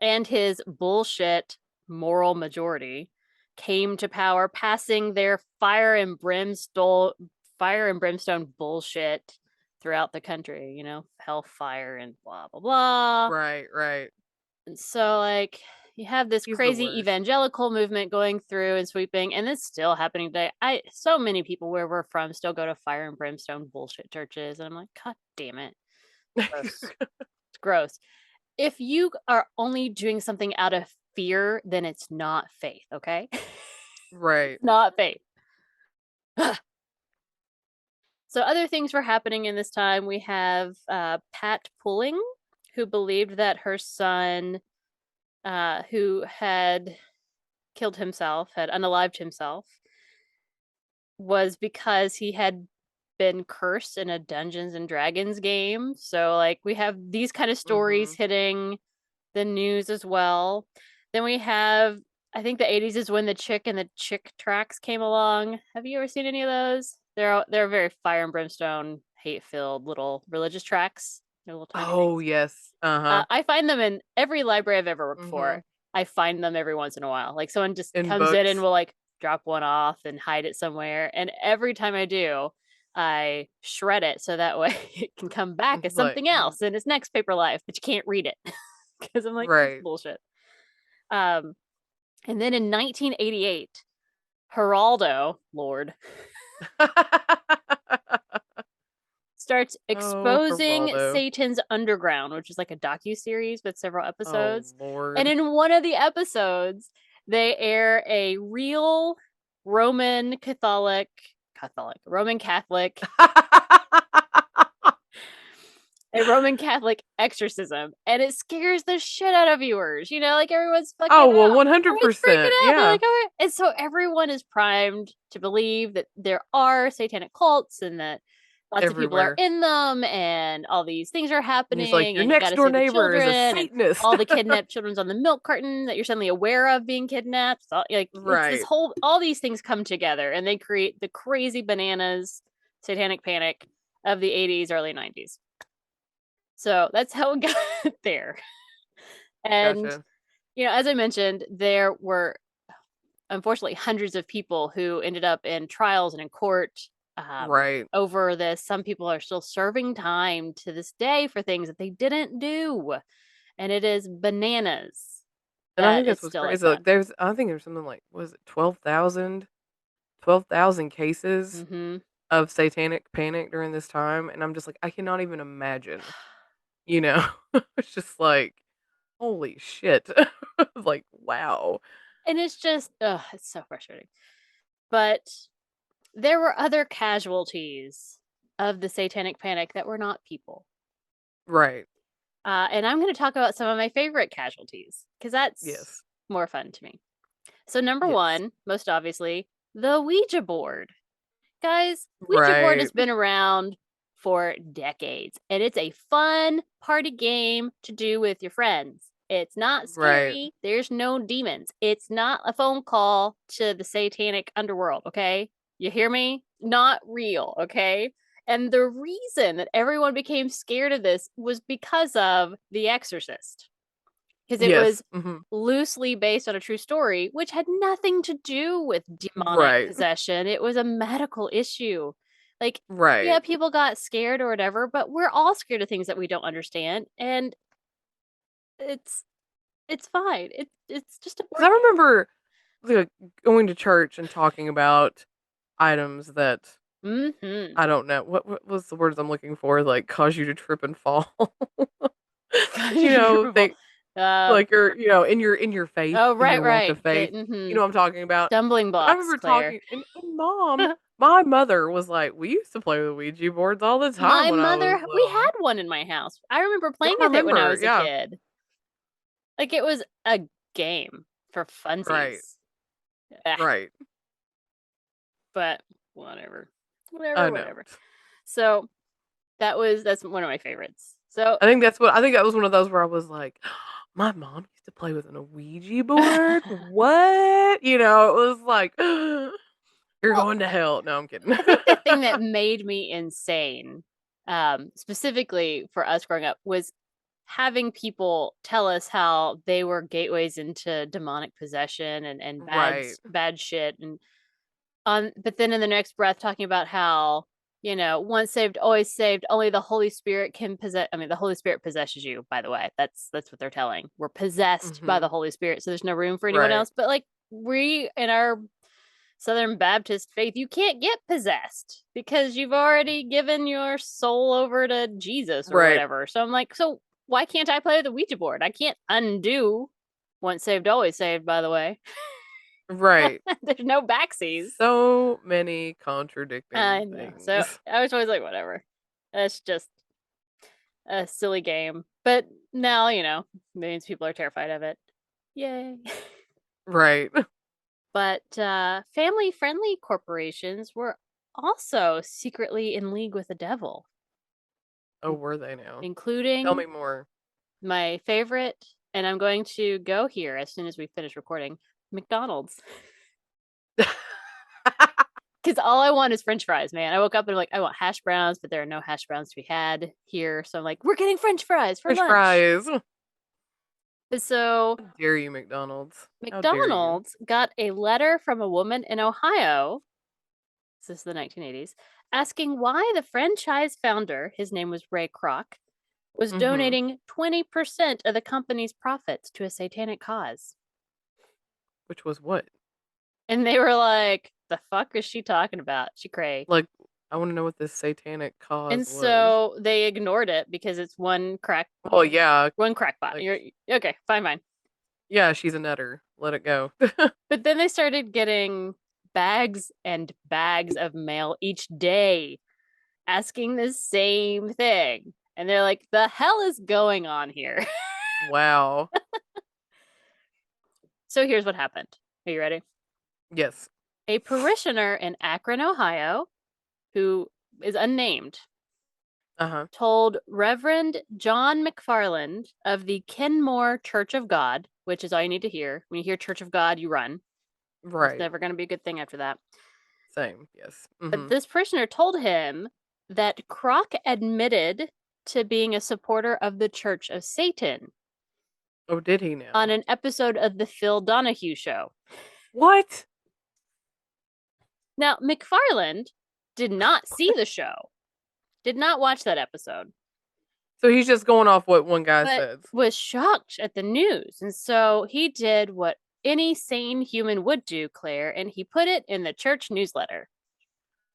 and his bullshit moral majority came to power, passing their fire and brimstone bullshit throughout the country. Hellfire and blah blah blah. Right, right. And so like you have this He's the crazy worst. evangelical movement going through and sweeping, and it's still happening today. So many people where we're from still go to fire and brimstone bullshit churches, and I'm like, God damn it, gross. It's gross. If you are only doing something out of fear, then it's not faith, okay? Right. Not faith. So other things were happening in this time. We have Pat Pulling, who believed that her son, who had killed himself, had unalived himself, was because he had been cursed in a Dungeons and Dragons game. So like we have these kind of stories Mhm. hitting the news as well. Then we have, I think the 80s is when the Chick and the Chick tracks came along. Have you ever seen any of those? They're very fire and brimstone, hate filled little religious tracks. They're little tiny Oh, things. yes. Uh-huh. I find them in every library I've ever worked for. Mhm. I find them every once in a while. Like someone just In comes in and books. will like drop one off and hide it somewhere. And every time I do, I shred it so that way it can come back as It's like, something else in its next paper life, but you can't read it because I'm like, this is right. bullshit. Um, and then in 1988, Geraldo, Lord, starts Oh, exposing Geraldo. Satan's Underground, which is like a docu-series with several Oh, episodes. And Lord. in one of the episodes, they air a real Roman Catholic, Roman Catholic a Roman Catholic exorcism, and it scares the shit out of viewers. Like everyone's fucking Oh, well, out. Everyone's freaking 100%. out. They're Yeah. like, all right. And so everyone is primed to believe that there are satanic cults and that lots of people are Everywhere. in them and all these things are And he's like, happening your and you got next to door save the neighbor is a children and Satanist. all the kidnapped children's on the milk carton that you're suddenly aware of being kidnapped. So, it's this Right. all these things come together and they create the crazy bananas satanic panic of the 80s, early 90s. So that's how it got there. And, Gotcha. as I mentioned, there were unfortunately hundreds of people who ended up in trials and in court Right. over this. Some people are still serving time to this day for things that they didn't do. And it is bananas And I that think that's it's what's still like crazy. that. Like, I think there's something like, was it 12,000 cases Mm-hmm. of satanic panic during this time. And I'm just like, I cannot even imagine, you know? It's just like, holy shit. Like, wow. And it's just, it's so frustrating. But there were other casualties of the satanic panic that were not people. Right. And I'm going to talk about some of my favorite casualties because that's Yes. more fun to me. So, number Yes. one, most obviously, the Ouija board. Guys, Ouija board Right. has been around for decades and it's a fun party game to do with your friends. It's not Right. scary. There's no demons. It's not a phone call to the satanic underworld, okay? You hear me? Not real, okay? And the reason that everyone became scared of this was because of The Exorcist. Because it was Yes. Hmm. loosely based on a true story, which had nothing to do with demonic Right. possession. It was a medical issue. Like, yeah, Right. people got scared or whatever, but we're all scared of things that we don't understand, and it's it's fine. It's just a Because board I game. remember like, going to church and talking about items that Mm-hmm. I don't know what was the words I'm looking for, like cause you to trip and fall. They Uh, like you're in your faith, oh, in right, your walk right. of faith. You know what I'm talking about? Stumbling But I blocks, remember Claire. talking and my mother was like, "We used to play with Ouija boards all the time My when I was mother, we little." had one in my house. I remember Yeah, playing I with it when I remember. was a Yeah. kid. Like it was a game for Right. funsies. Ugh, Right. but whatever. I Whatever, know. whatever. So that's one of my favorites. So I think that was one of those where I was like, "My mom used to play with an Ouija board? What?" It was like, "You're well, going to hell." No, I'm kidding. I think the thing that made me insane, specifically for us growing up, was having people tell us how they were gateways into demonic possession and Right. bad shit and but then in the next breath talking about how once saved always saved, only the Holy Spirit can possess. I mean, the Holy Spirit possesses you, by the way. That's what they're telling. We're possessed by the Mhm. Holy Spirit, so there's no room for anyone Right. else. But like, we in our Southern Baptist faith, you can't get possessed because you've already given your soul over to Jesus or Right. whatever. So I'm like, so why can't I play the Ouija board? I can't undo once saved always saved, by the way. Right. There's no backsies. So many contradicting I know. So things. I was always like, whatever. That's just a silly game. But now, millions of people are terrified of it. Yay. Right. But family friendly corporations were also secretly in league with the devil, Oh, were they now? Tell including me more. my favorite, and I'm going to go here as soon as we finish recording, McDonald's. Because all I want is French fries, man. I woke up and I'm like, I want hash browns, but there are no hash browns to be had here. So I'm like, we're getting French fries for French lunch. fries. So How dare you, McDonald's? How dare you? McDonald's got a letter from a woman in Ohio. This is the 1980s, asking why the franchise founder, his name was Ray Kroc, was Mhm. donating 20% of the company's profits to a satanic cause. Which was what? And they were like, the fuck is she talking about? She cray. Like, I want to know what this satanic And cause was. so they ignored it because it's Well, yeah, one crackpot. like, You're okay, fine, fine. yeah, she's a nutter. Let it go. But then they started getting bags and bags of mail each day asking the same thing. And they're like, the hell is going on here? Wow. So here's what happened. Are you ready? Yes. A parishioner in Akron, Ohio, who is unnamed, Uh-huh. told Reverend John McFarland of the Kenmore Church of God, which is all you need to hear. When you hear Church of God, you run. It's Right. never going to be a good thing after that. Same. Yes. But this parishioner told him that Croc admitted to being a supporter of the Church of Satan Oh, did he on now? an episode of the Phil Donahue Show. What? Now, McFarland did not see the show, did not watch that episode, So he's just going off what one guy but says. was shocked at the news. And so he did what any sane human would do, Claire, and he put it in the church newsletter.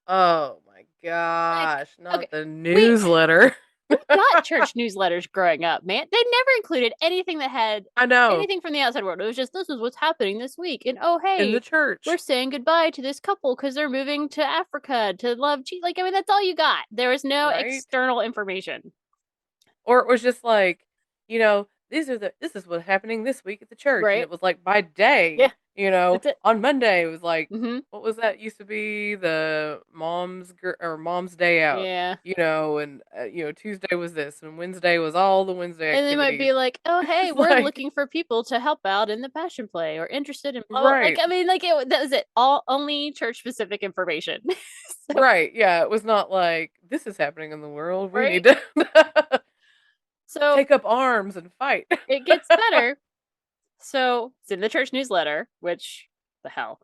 Oh my Like, gosh, okay, not the we newsletter. we got church newsletters growing up, man. They never included anything that had I know. anything from the outside world. It was just, this is what's happening this week. And oh, In the hey, we're church. saying goodbye to this couple because they're moving to Africa to love cheese. Like, I mean, that's all you got. There was no Right? external information. Or it was just like, this is what's happening this week at the church. And Right? it was like by day, Yeah, that's it. on Monday it was like, Mm-hmm. what was that used to be? The mom's day out, Yeah. and Tuesday was this and Wednesday was all the Wednesday And they might activities. be like, oh, hey, It's we're like, looking for people to help out in the passion play or interested in, blah, blah. Like, right. I mean, like, that was it. All only church specific information. So, Right. Yeah, it was not like this is happening in the world. We right? need to So take up arms and fight. it gets better. So it's in the church newsletter, which the hell.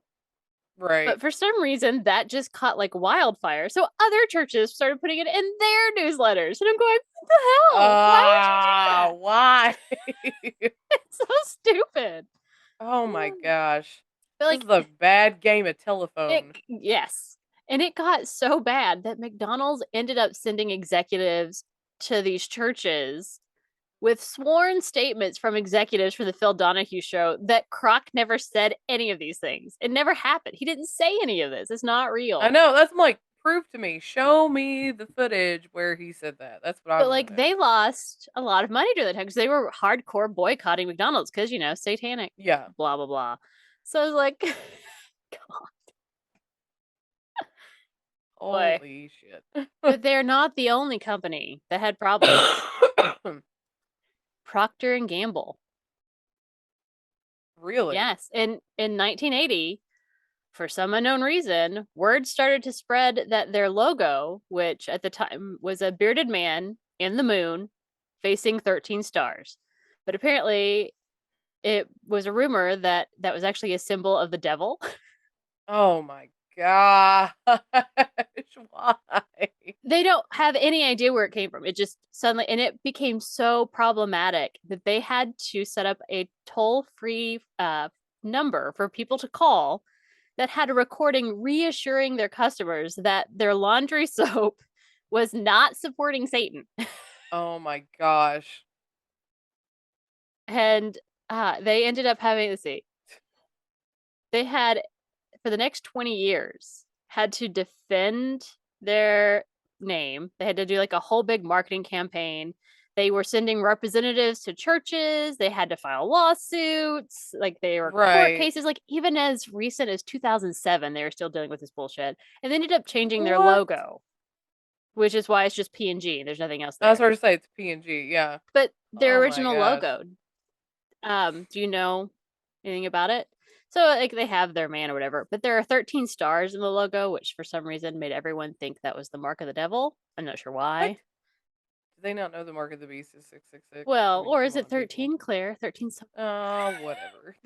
Right. But for some reason, that just caught like wildfire. So other churches started putting it in their newsletters. And I'm going, what the hell? Why would you do that? Why? It's so stupid. Oh my gosh. But This like, is a bad game of telephone. yes. And it got so bad that McDonald's ended up sending executives to these churches with sworn statements from executives from the Phil Donahue Show that Croc never said any of these things. It never happened. He didn't say any of this. It's not I real. know. That's like proof to me. Show me the footage where he said that. That's what I But want like to they know. lost a lot of money during that time because they were hardcore boycotting McDonald's because satanic, Yeah. blah blah blah. So I was like, God, boy. Holy shit. But they're not the only company that had problems. Procter and Gamble. Really? Yes, in 1980, for some unknown reason, word started to spread that their logo, which at the time was a bearded man in the moon facing 13 stars, but apparently it was a rumor that that was actually a symbol of the devil. Oh my gosh. Why? They don't have any idea where it came from. It just suddenly, and it became so problematic that they had to set up a toll-free number for people to call that had a recording reassuring their customers that their laundry soap was not supporting Satan. Oh my gosh. And they ended up having, let's see, they had, for the next 20 years, had to defend their name. They had to do like a whole big marketing campaign. They were sending representatives to churches. They had to file lawsuits. Like they were court Right. cases. Like even as recent as 2007, they were still dealing with this bullshit. And they ended up changing their What? logo, which is why it's just P&G. There's nothing else I was there. hard to say it's PNG, yeah. But their Oh my original gosh. logo, do you know anything about it? So like they have their man or whatever, but there are 13 stars in the logo, which for some reason made everyone think that was the mark of the devil. I'm not sure What? why. Do they not know the mark of the beast is 666? I Well, mean, or is come it on, people. 13, Claire? 13. Whatever.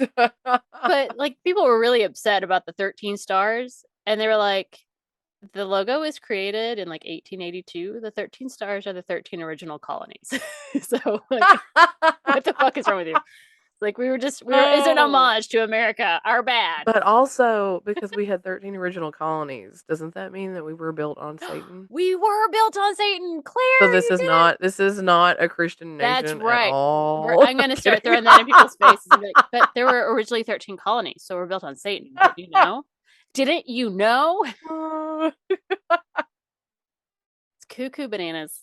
But like people were really upset about the 13 stars, and they were like, the logo was created in like 1882. The 13 stars are the 13 original colonies. So like, what the fuck is wrong with you? Like it's an Oh, homage to America. Our bad. but also because we had 13 original colonies, doesn't that mean that we were built on Satan? We were built on Satan. So Claire, you did it. this is not a Christian That's nation at right. all. I'm going to start Kidding. throwing that in people's faces and be like, but there were originally 13 colonies, so we're built on Satan. Did you know? Didn't you know? It's cuckoo bananas.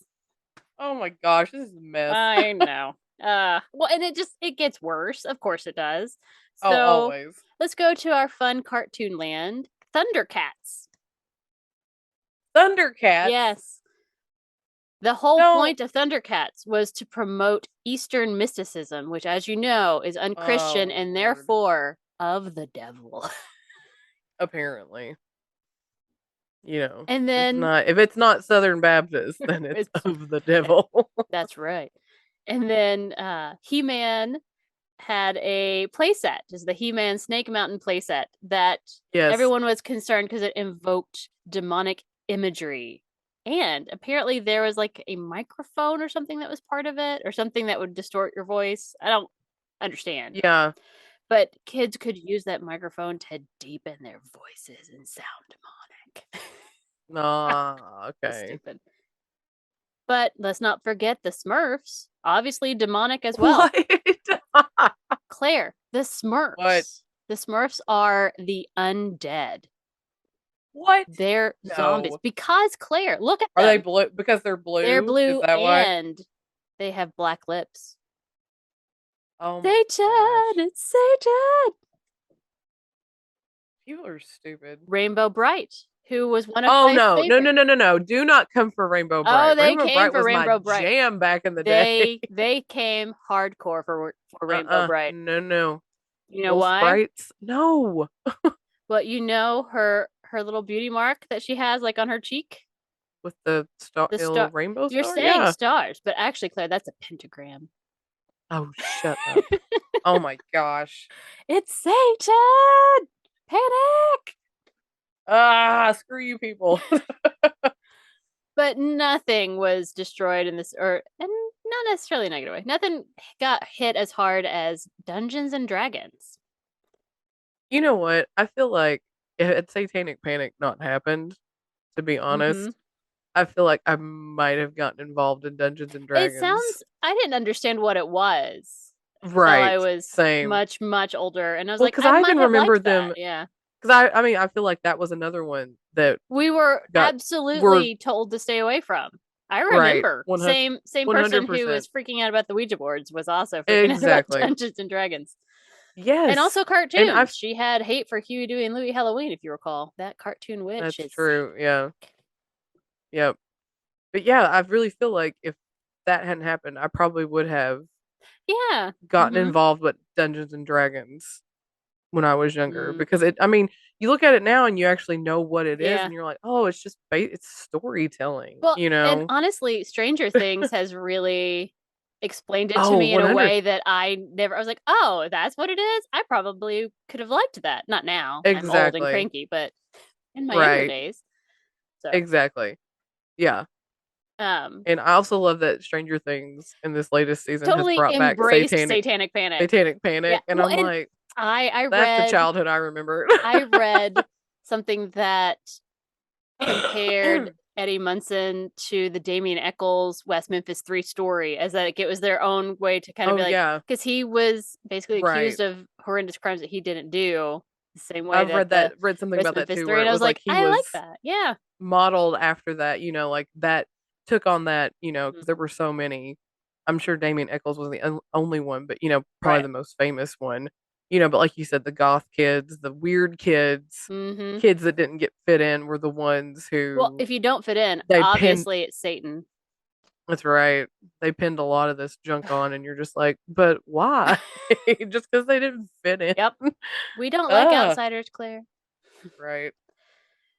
Oh my gosh, this is a mess. I know. Well, and it gets worse. Of course it does. Oh, So always. let's go to our fun cartoon land, Thundercats. Thundercats. Yes. The whole No. point of Thundercats was to promote Eastern mysticism, which, as you know, is unchristian Oh and Lord. therefore of the devil. Apparently. You know, And it's then not if it's not Southern Baptist, then it's it's of the devil. that's right. And then He-Man had a playset, is the He-Man Snake Mountain playset that Yes. everyone was concerned because it invoked demonic imagery. And apparently there was like a microphone or something that was part of it, or something that would distort your voice. I don't understand. Yeah. But kids could use that microphone to deepen their voices and sound demonic. Ah, So okay. stupid. But let's not forget the Smurfs, obviously demonic as well. What? Claire, the What? Smurfs. The Smurfs are the undead. What? They're zombies. No. Because Claire, look at Are they them. blue because they're They're blue? Is blue that why? and they have black lips. Oh my Satan, gosh. it's Satan. People are stupid. Rainbow Bright, who was one of Oh my no. No, no, favorites. no, no, no. Do not come for Rainbow Oh, Bright. they Rainbow came Bright for was my Rainbow Bright. jam back in the day. They came hardcore for Rainbow Bright. No, no. You know Little why? sprites? No. Well, you know her little beauty mark that she has like on her cheek? With the star The little star. rainbow You're star? saying Yeah. stars, but actually, Claire, that's a pentagram. Oh, shut up. Oh my gosh. It's Satan! Panic! Ah, screw you people. But nothing was destroyed in this, or and not necessarily a negative way. Nothing got hit as hard as Dungeons and Dragons. You know what? I feel like if had Satanic Panic not happened, to be Mm-hmm. honest, I feel like I might have gotten involved in Dungeons and It Dragons. sounds. I didn't understand what it was until I Right. was Same. much, much older, and I was Well, like, because I I might even have remember liked that. them. Yeah. Because I mean, I feel like that was another one that We were got were absolutely told to stay away from. I right remember 100 same person who was 100%. freaking out about the Ouija boards was also freaking out about Exactly. Dungeons and Dragons. And Yes. also And I've cartoons. She had hate for Huey, Dewey, and Louie Halloween, if you recall. That cartoon witch That's is true. Yeah. sick. Yep. But yeah, I really feel like if that hadn't happened, I probably would have Yeah. gotten Mm-hmm. involved with Dungeons and Dragons when I was younger Mm. because I mean, you look at it now and you actually know what it is Yeah. and you're like, "Oh, it's just it's storytelling," Well, you and know? honestly, Stranger Things has really explained it to Oh, me in a 100 way that I was like, oh, that's what it is. I probably could have liked that. Not now. I'm old and exactly. cranky, but in my younger Right. days. So, Exactly. Yeah. um, And I also love that Stranger Things in this latest season has totally brought back embraced Satanic Panic. Satanic Yeah. Panic and Well, I'm and like, I that's the read childhood I remember. I read something that compared Eddie Munson to the Damien Eccles West Memphis 3 story, as like it was their own way to kind of Oh be like, yeah. because he was basically Right. accused of horrendous crimes that he didn't do, the same way I've that the read something West about that Memphis too 3. where And it I was was like like, he I like was that. Yeah. modeled after that, like that took on that, Mhm. because there were so many. I'm sure Damien Eccles was the only one, but probably Right. the most famous one. But like you said, the goth kids, the weird kids, Hmm. kids that didn't get fit in were the ones Well, who if you don't fit in, they pinned. obviously it's Satan. That's right. They pinned a lot of this junk on, and you're just like, but why? Just because they didn't fit in. Yep. We don't like Ah, outsiders, Claire. right.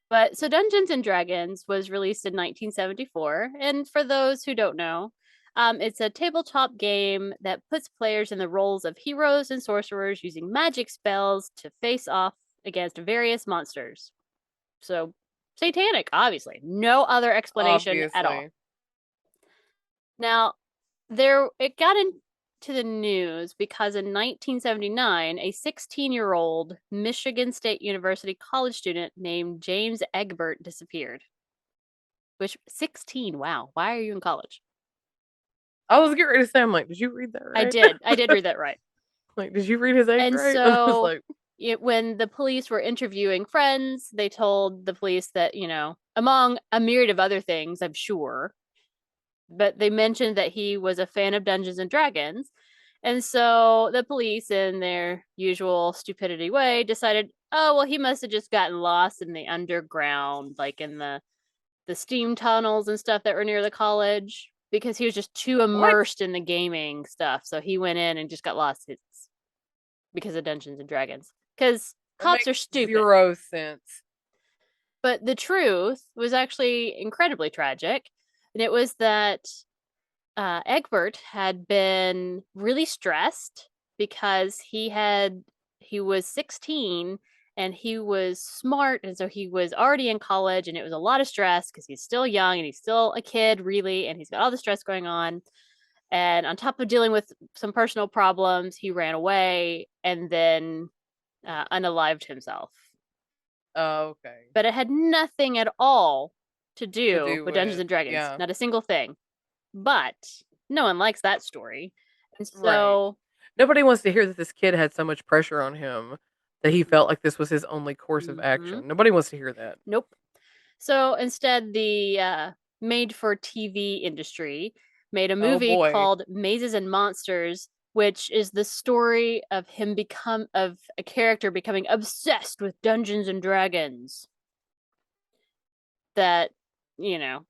But so Dungeons and Dragons was released in 1974. And for those who don't know, it's a tabletop game that puts players in the roles of heroes and sorcerers using magic spells to face off against various monsters. So, satanic, obviously. No other explanation at all. Obviously. Now, there it got into the news because in 1979, a 16-year-old Michigan State University college student named James Egbert disappeared. Which 16, wow. Why are you in college? I was getting ready to say, I'm like, did you read that I right? did. I did read that right. Like, did you read his age And right? I was so like, when the police were interviewing friends, they told the police that, among a myriad of other things, I'm sure, but they mentioned that he was a fan of Dungeons and Dragons. And so the police, in their usual stupidity way, decided, oh, well, he must have just gotten lost in the underground, like in the steam tunnels and stuff that were near the college, because he was just too What? immersed in the gaming stuff. So he went in and just got lost. It's because of Dungeons and Dragons. Because That cops are makes stupid. 0 sense. But the truth was actually incredibly tragic. And it was that Egbert had been really stressed because he was 16 and he was smart, and so he was already in college, and it was a lot of stress because he's still young and he's still a kid really, and he's got all the stress going on. And on top of dealing with some personal problems, he ran away and then unalived himself. Oh, okay. But it had nothing at all to To do do with Dungeons with, and Dragons, yeah, not a single thing. But no one likes that story. And right. so, Nobody wants to hear that this kid had so much pressure on him that he felt like this was his only course of mhm, action. Nobody wants to hear that. nope. So instead, the made for TV industry made a Oh movie boy. called Mazes and Monsters, which is the story of of a character becoming obsessed with Dungeons and Dragons that,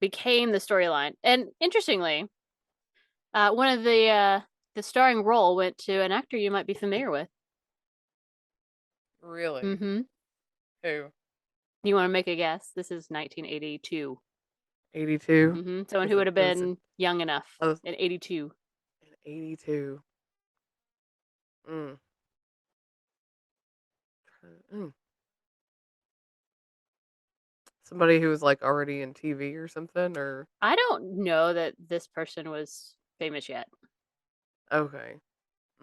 became the storyline. And interestingly, one of the starring role went to an actor you might be familiar with. Really? Mm-hmm. Who? You want to make a guess? This is 1982. 82? Mm-hmm. Someone Was who it would have was it been young enough I was in 82. in 82. Mm. Mm. Somebody who was like already in TV or something or I don't know that this person was famous yet. okay.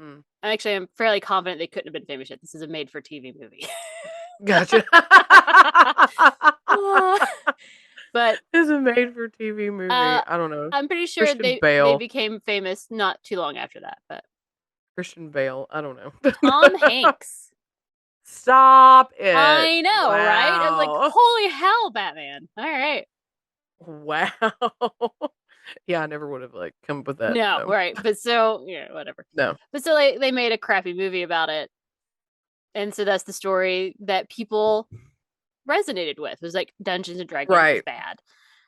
Mm. Actually, I'm fairly confident they couldn't have been famous yet. This is a made for TV movie. Gotcha. But It's a made for TV movie. uh, I don't know. I'm pretty sure Christian they Bale. became famous not too long after that. But Christian Bale. I don't Tom know. Hanks. Stop it. I know, right? I was like, Wow. holy hell, Batman. All right. Wow. Yeah, I never would have like come up with that. No, No. right. But so, whatever. No. But so they made a crappy movie about it. And so that's the story that people resonated with. It was like Dungeons and Dragons is Right. bad.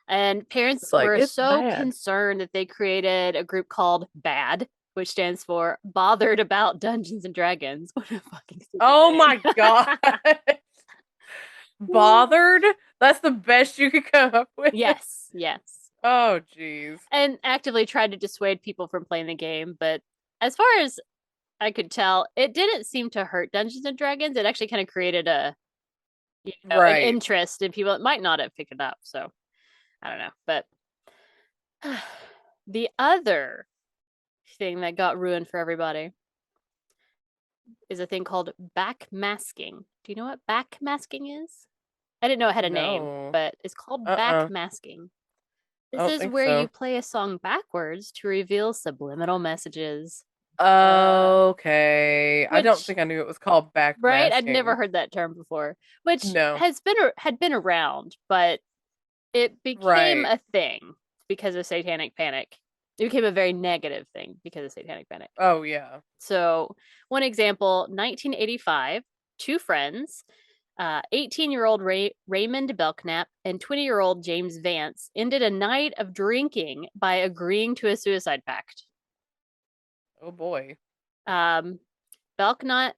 And It's parents like were it's so bad. concerned that they created a group called BAD, which stands for Bothered About Dungeons and Dragons. What a fucking stupid Oh name. my god. Bothered? That's the best you could come up with. Yes, yes. Oh jeez. And actively tried to dissuade people from playing the game. But as far as I could tell, it didn't seem to hurt Dungeons and Dragons. It actually kind of created an Right. interest in people that might not have picked it up. So I don't know. But the other thing that got ruined for everybody is a thing called backmasking. Do you know what backmasking is? I didn't know it had a name, No. but it's called Uh-uh. backmasking. I This don't is think where you so. play a song backwards to reveal subliminal messages. Okay. I don't Which, think I knew it was called right? I'd never backmasking. heard that term before. Which No. had been around, but it became Right. a thing because of Satanic Panic. It became a very negative thing because of Satanic Panic. Oh yeah. So, one example, 1985, two friends, 18-year-old Raymond Belknap and 20-year-old James Vance, ended a night of drinking by agreeing to a suicide pact. Oh boy. Um, Belknap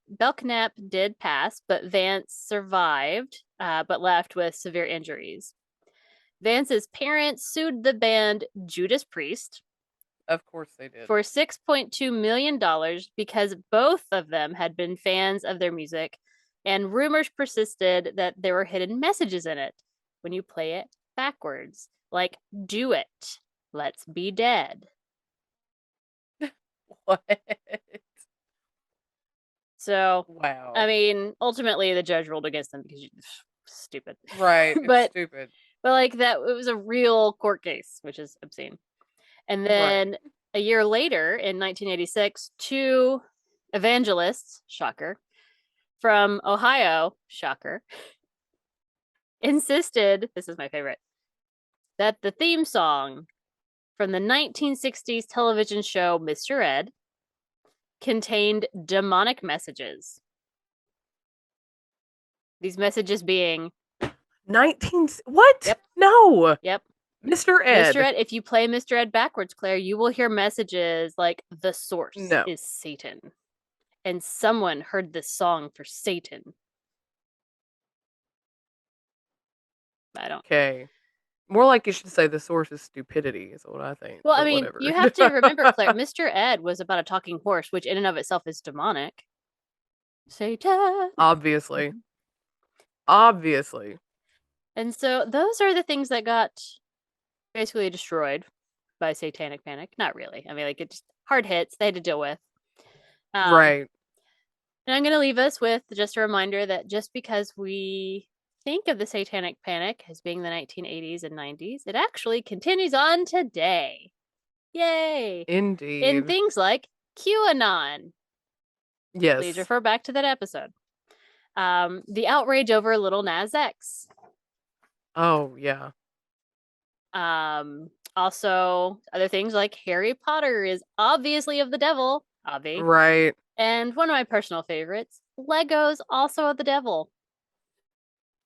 did pass, but Vance survived, but left with severe injuries. Vance's parents sued the band Judas Priest Of course they did. for $6.2 million because both of them had been fans of their music, and rumors persisted that there were hidden messages in it when you play it backwards. Like, do it. Let's be dead. What? So, I Wow. mean, ultimately the judge ruled against them because stupid. Right. It's but stupid. but like that it was a real court case, which is obscene. And Right. then a year later, in 1986, two evangelists, shocker, from Ohio, shocker, insisted, this is my favorite, that the theme song from the 1960s television show Mr. Ed contained demonic messages. These messages being 19. What? Yep. No. Yep. Mr. Mr. Ed. Ed, if you play Mr. Ed backwards, Claire, you will hear messages like the source No. is Satan. And someone heard this song for Satan. I don't. Okay. More like you should say the source is stupidity, is what I think. Well, I But mean, whatever. you have to remember, Claire, Mr. Ed was about a talking horse, which in and of itself is demonic. Satan. Obviously. Obviously. And so those are the things that got basically destroyed by Satanic Panic. Not really. I mean, like it's hard hits they had to deal with. Right. And I'm going to leave us with just a reminder that just because we think of the Satanic Panic as being the 1980s and 90s, it actually continues on today. Yay! In Indeed. things like QAnon. Please Yes. refer back to that episode. The outrage over Little Nas X. Oh, yeah. Also, other things like Harry Potter is obviously of the devil. Obvi. Right. And one of my personal favorites, Legos also of the devil.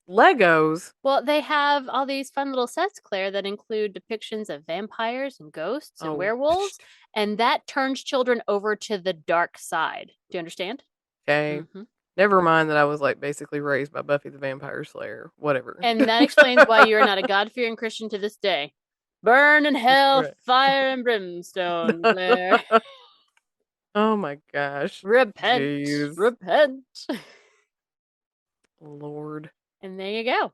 Legos. Well, they have all these fun little sets, Claire, that include depictions of vampires and ghosts and Oh. werewolves, and that turns children over to the dark side. Do you understand? Okay. Mm-hmm. Never mind that I was like basically raised by Buffy the Vampire Slayer. Whatever. And that explains why you are not a God-fearing Christian to this day. Burn in hell, Right. fire and brimstone, Claire. Oh my gosh. Repent, Jeez. repent. Lord. And there you go.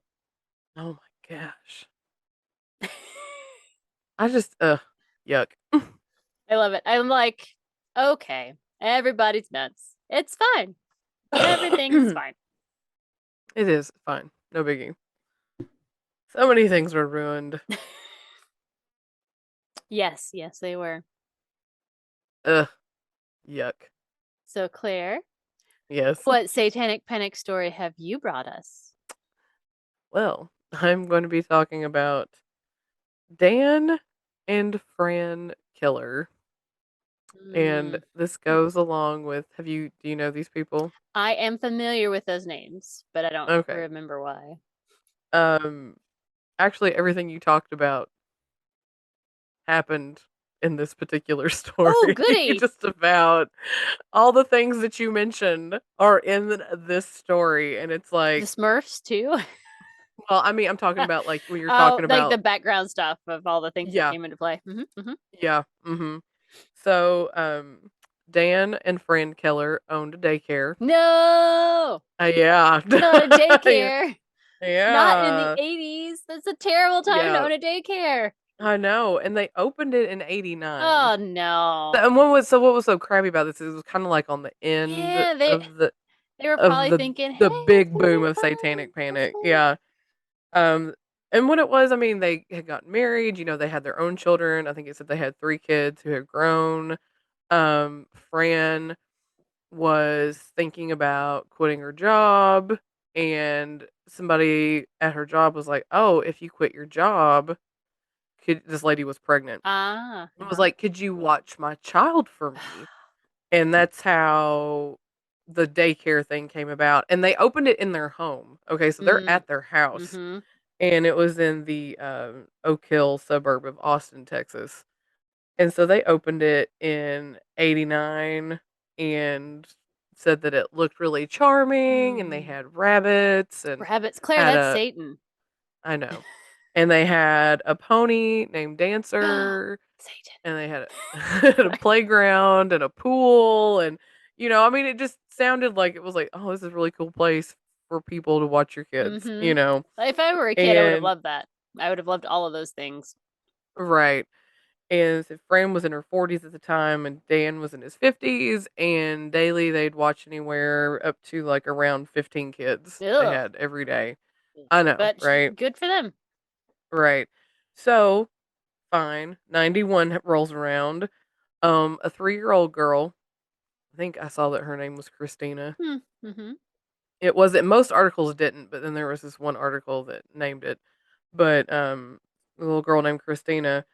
Oh my gosh. I just yuck. I love it. I'm like, okay, everybody's nuts. It's fine. Everything's fine. It is fine. No biggie. So many things were ruined. Yes, they were. Ugh. Yuck. So, Claire, Yes. what Satanic Panic story have you brought us? Well, I'm going to be talking about Dan and Fran Keller. And this goes along with do you know these people? I am familiar with those names, but I don't Okay. remember why. Actually everything you talked about happened in this particular Oh, story. goody. Just about all the things that you mentioned are in this story, and it's The like, Smurfs, too? well, I mean, I'm talking about like when you're Oh, talking like the about, background stuff of all the things that yeah, came into play. Mm-hmm. yeah, So, Dan and Fran Keller owned a daycare. No, Yeah, not a yeah, daycare. Not in the yeah, 80s. That's a terrible time to yeah. own a daycare. I know, and they opened it in '89. Oh, no. And what was so crappy about this is it was kind of like on the end Yeah, they were of probably the thinking, the hey, big it's gonna boom be of fun. Satanic It's Panic. fun. Yeah. And what it was, I mean, they had gotten married, they had their own children. I think it said they had 3 kids who had grown. Fran was thinking about quitting her job, and somebody at her job was like, "Oh, if you quit your job, could this lady was pregnant." Ah, It was like, "Could you watch my child for me?" And that's how the daycare thing came about, and they opened it in their home. Okay, so they're mm, at their house, mm-hmm. and it was in the, Oak Hill suburb of Austin, Texas, and so they opened it in '89 and said that it looked really charming, and they had rabbits and Rabbits. Claire, had that's a Satan. I know. And they had a pony named Dancer, Satan. and they had had a playground and a pool, and, I mean, it just sounded like it was like, "Oh, this is a really cool place for people to watch your kids," Mm-hmm. If I were a kid, I would have And loved that. I would have loved all of those things. right. And so Fran was in her 40s at the time, and Dan was in his 50s, and daily they'd watch anywhere up to, like, around 15 kids they Ugh. had every day. I know, But right? good for them. Right. So, fine, 91 rolls around. A 3-year-old girl, I think I saw that her name was Christina. Mm-hmm. It wasn't, most articles didn't, but then there was this one article that named it. But, a little girl named Christina,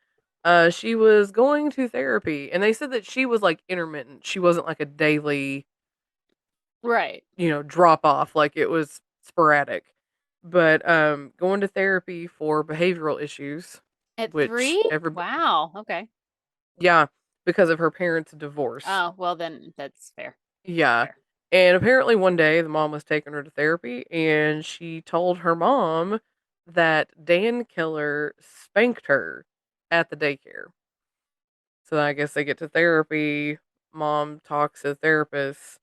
She was going to therapy, and they said that she was like intermittent. She wasn't like a daily, Right. drop off. Like it was sporadic. But going to therapy for behavioral issues, At which 3? every Wow. Okay. yeah, because of her parents' divorce. Oh, well then that's fair. Yeah. Fair. And apparently one day the mom was taking her to therapy and she told her mom that Dan Keller spanked her at the daycare. So I guess they get to therapy, mom talks to the therapist.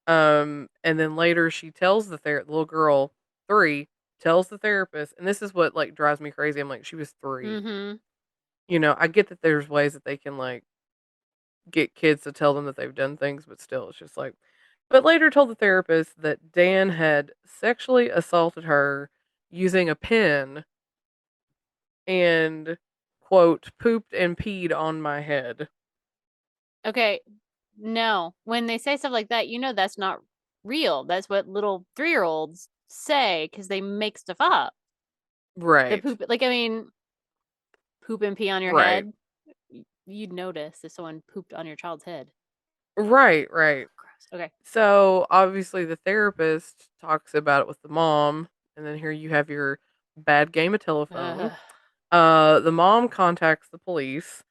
And then later she tells the little girl, 3, tells the therapist, and this is what like drives me crazy. I'm like, she was 3. Mm-hmm. I get that there's ways that they can like get kids to tell them that they've done things, but still, it's just like. But later told the therapist that Dan had sexually assaulted her using a pen and, quote, pooped and peed on my head. Okay. No. When they say stuff like that, that's not real. That's what little 3-year-olds say because they make stuff up. The Right. poop, like, I mean, poop and pee on your Right. head, you'd notice if someone pooped on your child's head. Right. Right. Gross. Okay. So obviously the therapist talks about it with the mom, and then here you have your bad game of telephone. Ugh. The mom contacts the police.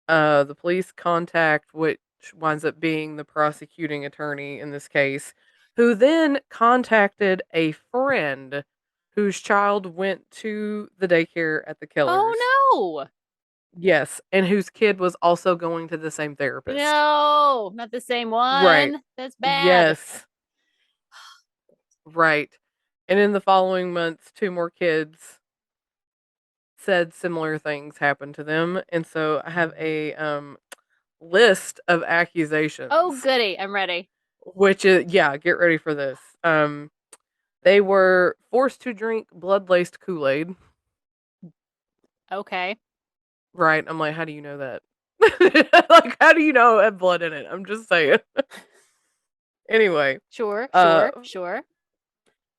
The police contact, which winds up being the prosecuting attorney in this case, who then contacted a friend whose child went to the daycare at the Kellers. Oh Yes, and whose kid was also going to the same no. therapist. No, not the same Right. one. That's bad. Yes. Right. And in the following months, 2 more kids said similar things happened to them. And so I have a list of Oh, accusations, goody. I'm ready. which is, yeah, get ready for this. They were forced to drink blood-laced Kool-Aid. Okay. Right. I'm like, how do you know that? Like, how do you know it had blood in it? I'm just saying. Anyway, Sure, uh, sure, sure.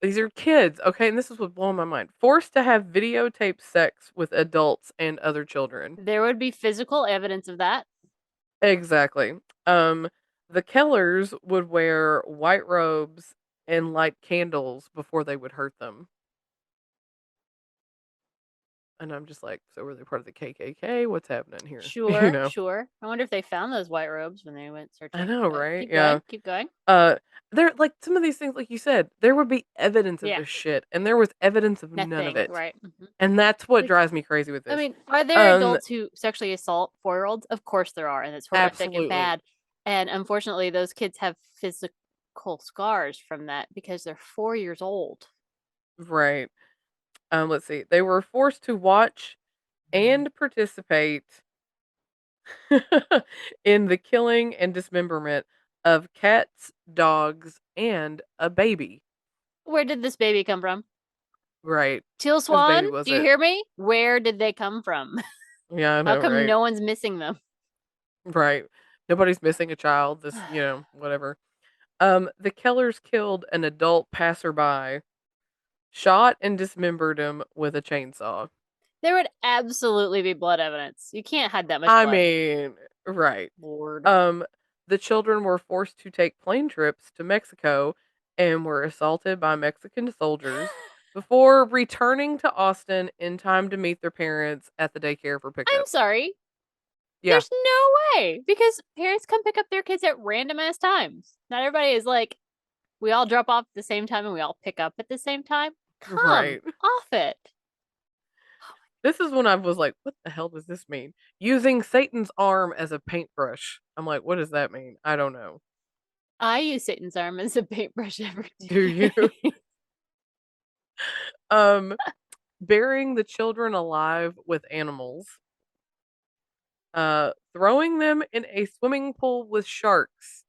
these are kids, okay? And this is what's blowing my mind. Forced to have videotaped sex with adults and other children. There would be physical evidence of that. Exactly. Um, the Kellers would wear white robes and light candles before they would hurt them. And I'm just like, so were they part of the KKK? What's happening here? You Sure, know? sure. I wonder if they found those white robes when they went I searching. know, But right? keep Yeah. going, keep going. Uh, there, like some of these things, like you said, there would be evidence of Yeah, this shit, and there was evidence of none of nothing. it, Right. and that's what Like, drives me crazy with I this. mean, are there Um, adults who sexually assault 4-year-olds? Of course there are, and it's horrific and absolutely bad. And unfortunately, those kids have physical scars from that because they're 4 years old. right. Let's see. They were forced to watch and participate in the killing and dismemberment of cats, dogs, and a baby. Where did this baby come from? Right. Teal Whose Swan, baby was do you it? hear me? Where did they come from? Yeah, I How know, come right? no one's missing them? Right. Nobody's missing a child. This, whatever. The Kellers killed an adult passerby, shot and dismembered him with a chainsaw. There would absolutely be blood evidence. You can't hide that much I blood. mean, right. Lord. Um, the children were forced to take plane trips to Mexico and were assaulted by Mexican soldiers before returning to Austin in time to meet their parents at the daycare for I'm pickup. sorry. Yeah, There's no way because parents come pick up their kids at random ass times. Not everybody is like, we all drop off at the same time and we all pick up at the same time. Come right. off it. This is when I was like, what the hell does this mean? Using Satan's arm as a paintbrush. I'm like, what does that mean? I don't know. I use Satan's arm as a paintbrush every Do you? day. um, burying the children alive with animals. Throwing them in a swimming pool with sharks.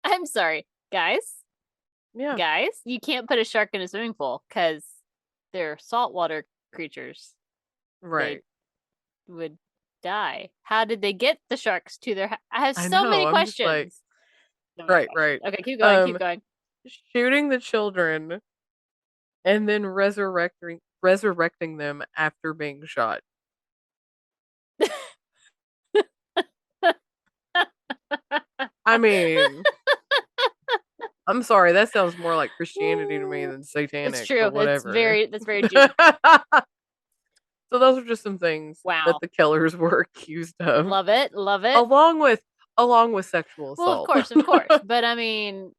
I'm sorry, guys. Yeah, Guys, you can't put a shark in a swimming pool because they're saltwater creatures. They right. would die. How did they get the sharks to their I have I so know. many I'm just like, questions. So many right, questions. right. Okay, keep going, keep Um, going. shooting the children and then resurrecting them after being shot. I mean, I'm sorry, that sounds more like Christianity to me than It's satanic, but true. whatever. That's very Jupiter. So those are just some things that Wow. the Kellers were accused of, Love it. Love it. along with sexual Well, assault. of course. But I mean,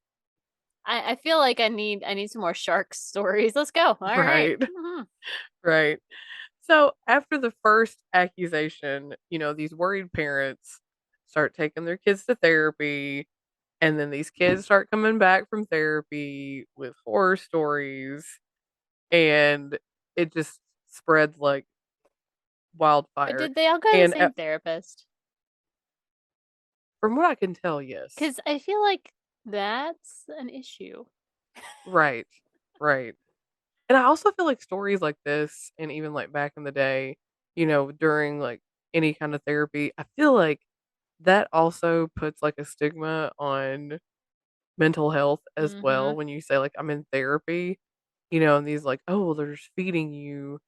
I feel like I need some more shark stories. Let's go. All right. Right. Right. So after the first accusation, these worried parents start taking their kids to therapy, and then these kids start coming back from therapy with horror stories, and it just spreads like But wildfire. did they all go to the And same therapist? from what I can tell, yes. Because I feel like that's an issue. Right. Right. And I also feel like stories like this, and even like back in the day, during like any kind of therapy, I feel like that also puts like a stigma on mental health as Mm-hmm. well. When you say like I'm in therapy, and these like, oh, they're just feeding you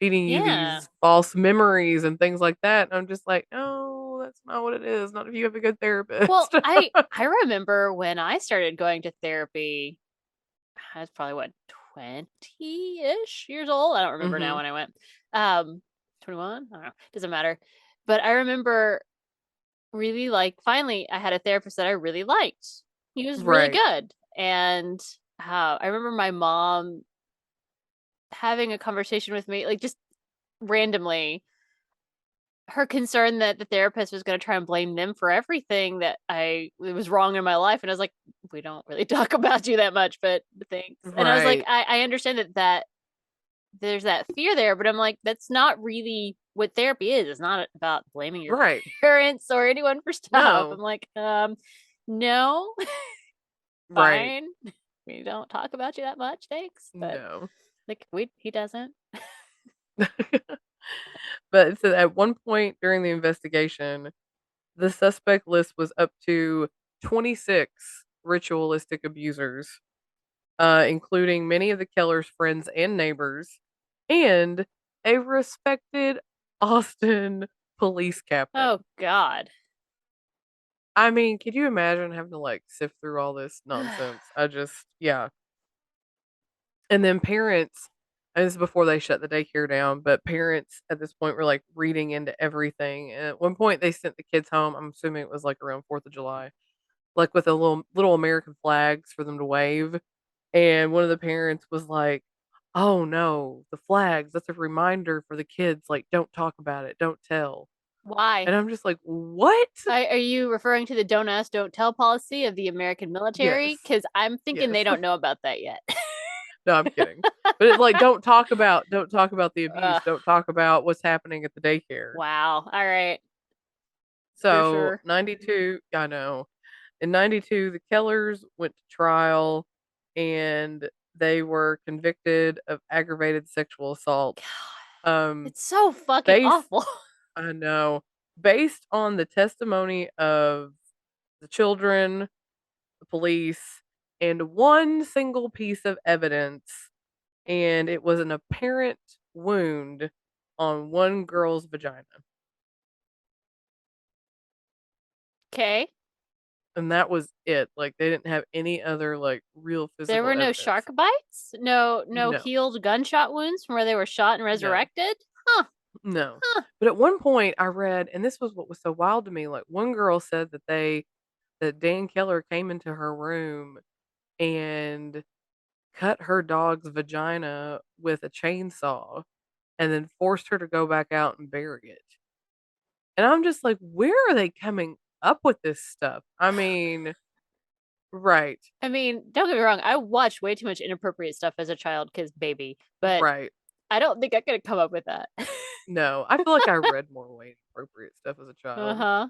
Yeah. these false memories and things like that. And I'm just like, no, that's not what it is. Not if you have a good Well, therapist. I remember when I started going to therapy, I was probably what, 20-ish years old. I don't remember now Mhm. when I went. 21? I don't know. Doesn't matter. But I remember really like finally I had a therapist that I really liked. He was really Right. good. And I remember my mom having a conversation with me, like just randomly, her concern that the therapist was going to try and blame them for everything that I was wrong in my life. And I was like, we don't really talk about you that much, but thanks. And I was like, Right. I understand that there's that fear there, but I'm like, that's not really what therapy is. It's not about blaming your Right. parents or anyone for stuff. I'm No. like, no, Right. fine. We don't talk about you that much, thanks. But No. like, he doesn't. But so at one point during the investigation, the suspect list was up to 26 ritualistic abusers, including many of the killer's friends and neighbors, and a respected Austin police captain. Oh God. I mean, could you imagine having to like sift through all this nonsense? Yeah. And then parents, and this is before they shut the daycare down, but parents at this point were like reading into everything. And at one point, they sent the kids home. I'm assuming it was like around 4th of July, like with a little American flags for them to wave. And one of the parents was like, "Oh no, the flags, that's a reminder for the kids, like, don't talk about it, don't tell." Why? And I'm just like, "What?" Are you referring to the don't ask, don't tell policy of the American military? Yes. Because I'm thinking Yes. they don't know about that yet. No, I'm kidding. But it's like, don't talk about the abuse, don't talk about what's happening at the daycare. Wow. All right. For So, sure. 92, I know. In 92, the Kellers went to trial, and they were convicted of aggravated sexual assault. Um, It's so fucking based awful. I know. Based on the testimony of the children, the police, and one single piece of evidence, and it was an apparent wound on one girl's vagina. Okay. And that was it. Like, they didn't have any other, like, real There physical were no evidence. shark bites? No No, healed gunshot wounds from where they were shot and no, resurrected? Huh. no. Huh. But at one point I read, and this was what was so wild to me, like, one girl said that Dan Keller came into her room and cut her dog's vagina with a chainsaw and then forced her to go back out and bury it. And I'm just like, where are they coming up with this stuff? I mean, right, I mean, don't get me wrong. I watched way too much inappropriate stuff as a child because baby, but right. I don't think I could have come up with that. No, I feel like I read more way inappropriate stuff as a Uh child. huh.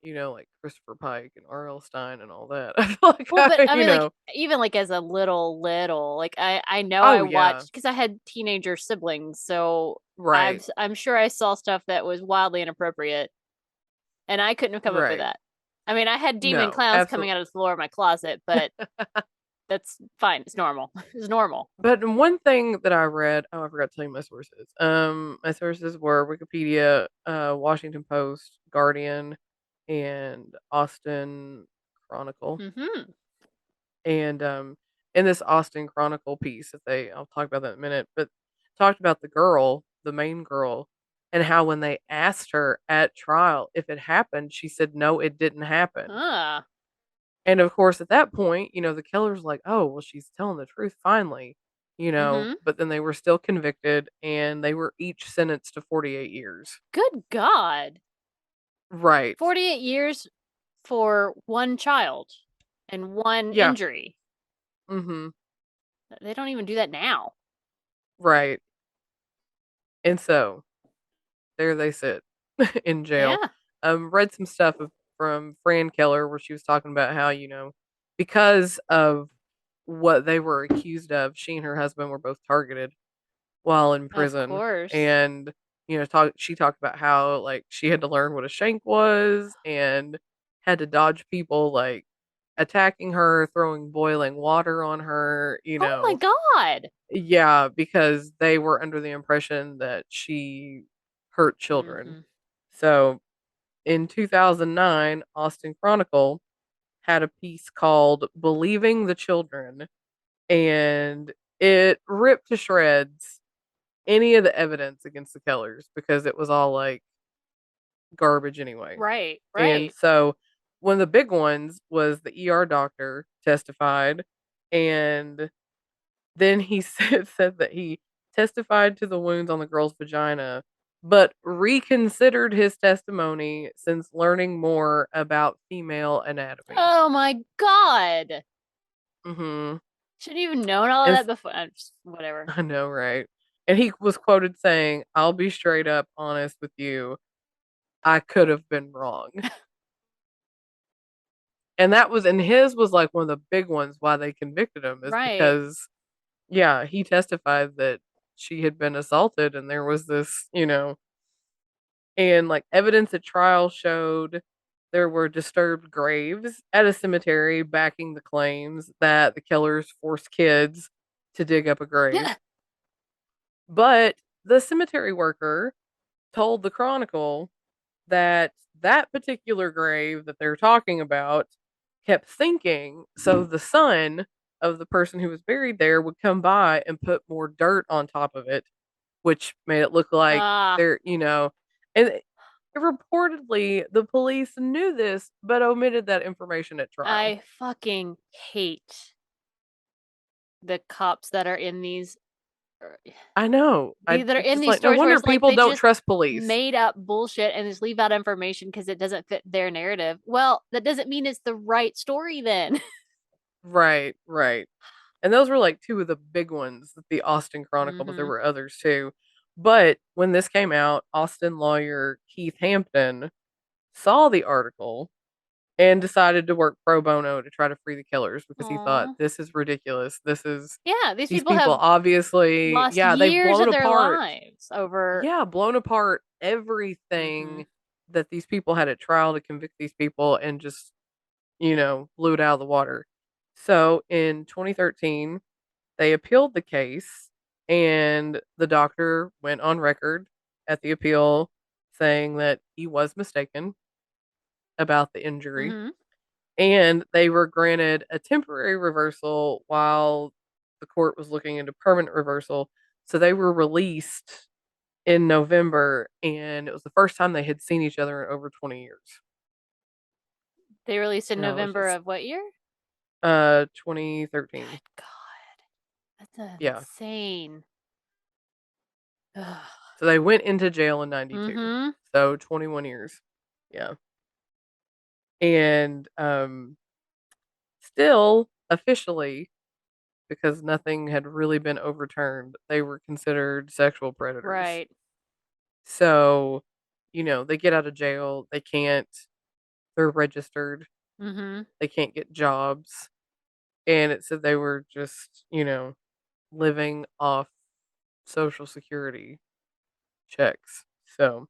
Like Christopher Pike and R.L. Stein and all that. I feel like Well, but I mean, like even like as a little, like I know I oh yeah, watched because I had teenager siblings, so right, I'm sure I saw stuff that was wildly inappropriate, and I couldn't have come up with right. that. I mean, I had demon No, clowns coming absolutely. out of the floor of my closet, but that's fine. It's normal. It's normal. But one thing that I read, oh, I forgot to tell you my sources. My sources were Wikipedia, Washington Post, Guardian, and Austin. Chronicle. Mm-hmm. And in this Austin Chronicle piece that I'll talk about that in a minute, but talked about the girl, the main girl, and how when they asked her at trial if it happened, she said no, it didn't happen. Ah. And of course, at that point, the killer's like, oh, well, she's telling the truth finally, Mm-hmm. but then they were still convicted and they were each sentenced to 48 years. Good God. Right. 48 years for one child and one Yeah. injury. Mm-hmm. They don't even do that now. Right. And so there they sit in jail. Yeah. Read some stuff from Fran Keller where she was talking about how, because of what they were accused of, she and her husband were both targeted while in Of prison. course. And, she talked about how, like, she had to learn what a shank was and had to dodge people, like, attacking her, throwing boiling water on her, Oh my God. yeah, because they were under the impression that she hurt children. Mm-hmm. So in 2009, Austin Chronicle had a piece called Believing the Children, and it ripped to shreds any of the evidence against the Kellers because it was all like garbage anyway. Right, And right. so one of the big ones was the ER doctor testified, and then he said that he testified to the wounds on the girl's vagina, but reconsidered his testimony since learning more about female anatomy. Oh my God. Mhm. Shouldn't even known all of And that before. Whatever. I know, right? And he was quoted saying, "I'll be straight up honest with you. I could have been wrong." And his was like one of the big ones why they convicted him is Right. because yeah, he testified that she had been assaulted and there was this, and like evidence at trial showed there were disturbed graves at a cemetery backing the claims that the killers forced kids to dig up a grave. Yeah. But the cemetery worker told the Chronicle that that particular grave that they're talking about kept sinking. So the son of the person who was buried there would come by and put more dirt on top of it, which made it look like Ah, and reportedly the police knew this but omitted that information at trial. I fucking hate the cops that are in these I know. that are It's in just these like no stories where wonder it's like people they don't just trust police. made up bullshit and just leave out information because it doesn't fit their narrative. Well, that doesn't mean it's the right story then. Right, right. And those were like two of the big ones, the Austin Chronicle, but there Mm-hmm. were others too. But when this came out, Austin lawyer Keith Hampton saw the article and decided to work pro bono to try to free the killers because he thought Aw. this is ridiculous. Yeah, these These people people have obviously, lost yeah, they've years blown of their apart, lives over. yeah, blown apart Mm-hmm. everything that these people had at trial to convict these people and just, blew it out of the water. So in 2013, they appealed the case, and the doctor went on record at the appeal saying that he was mistaken about the injury, Mm-hmm. and they were granted a temporary reversal while the court was looking into permanent reversal. So they were released in November, and it was the first time they had seen each other in over 20 years. They released in And I was November just of what year? 2013. Good God, that's Yeah. insane. Ugh. So they went into jail in 92. Mm-hmm. So 21 years. Yeah. And still officially, because nothing had really been overturned, they were considered sexual predators. Right. So, they get out of jail, they're registered, Mm-hmm. they can't get jobs. And it said they were just, living off social security checks. So,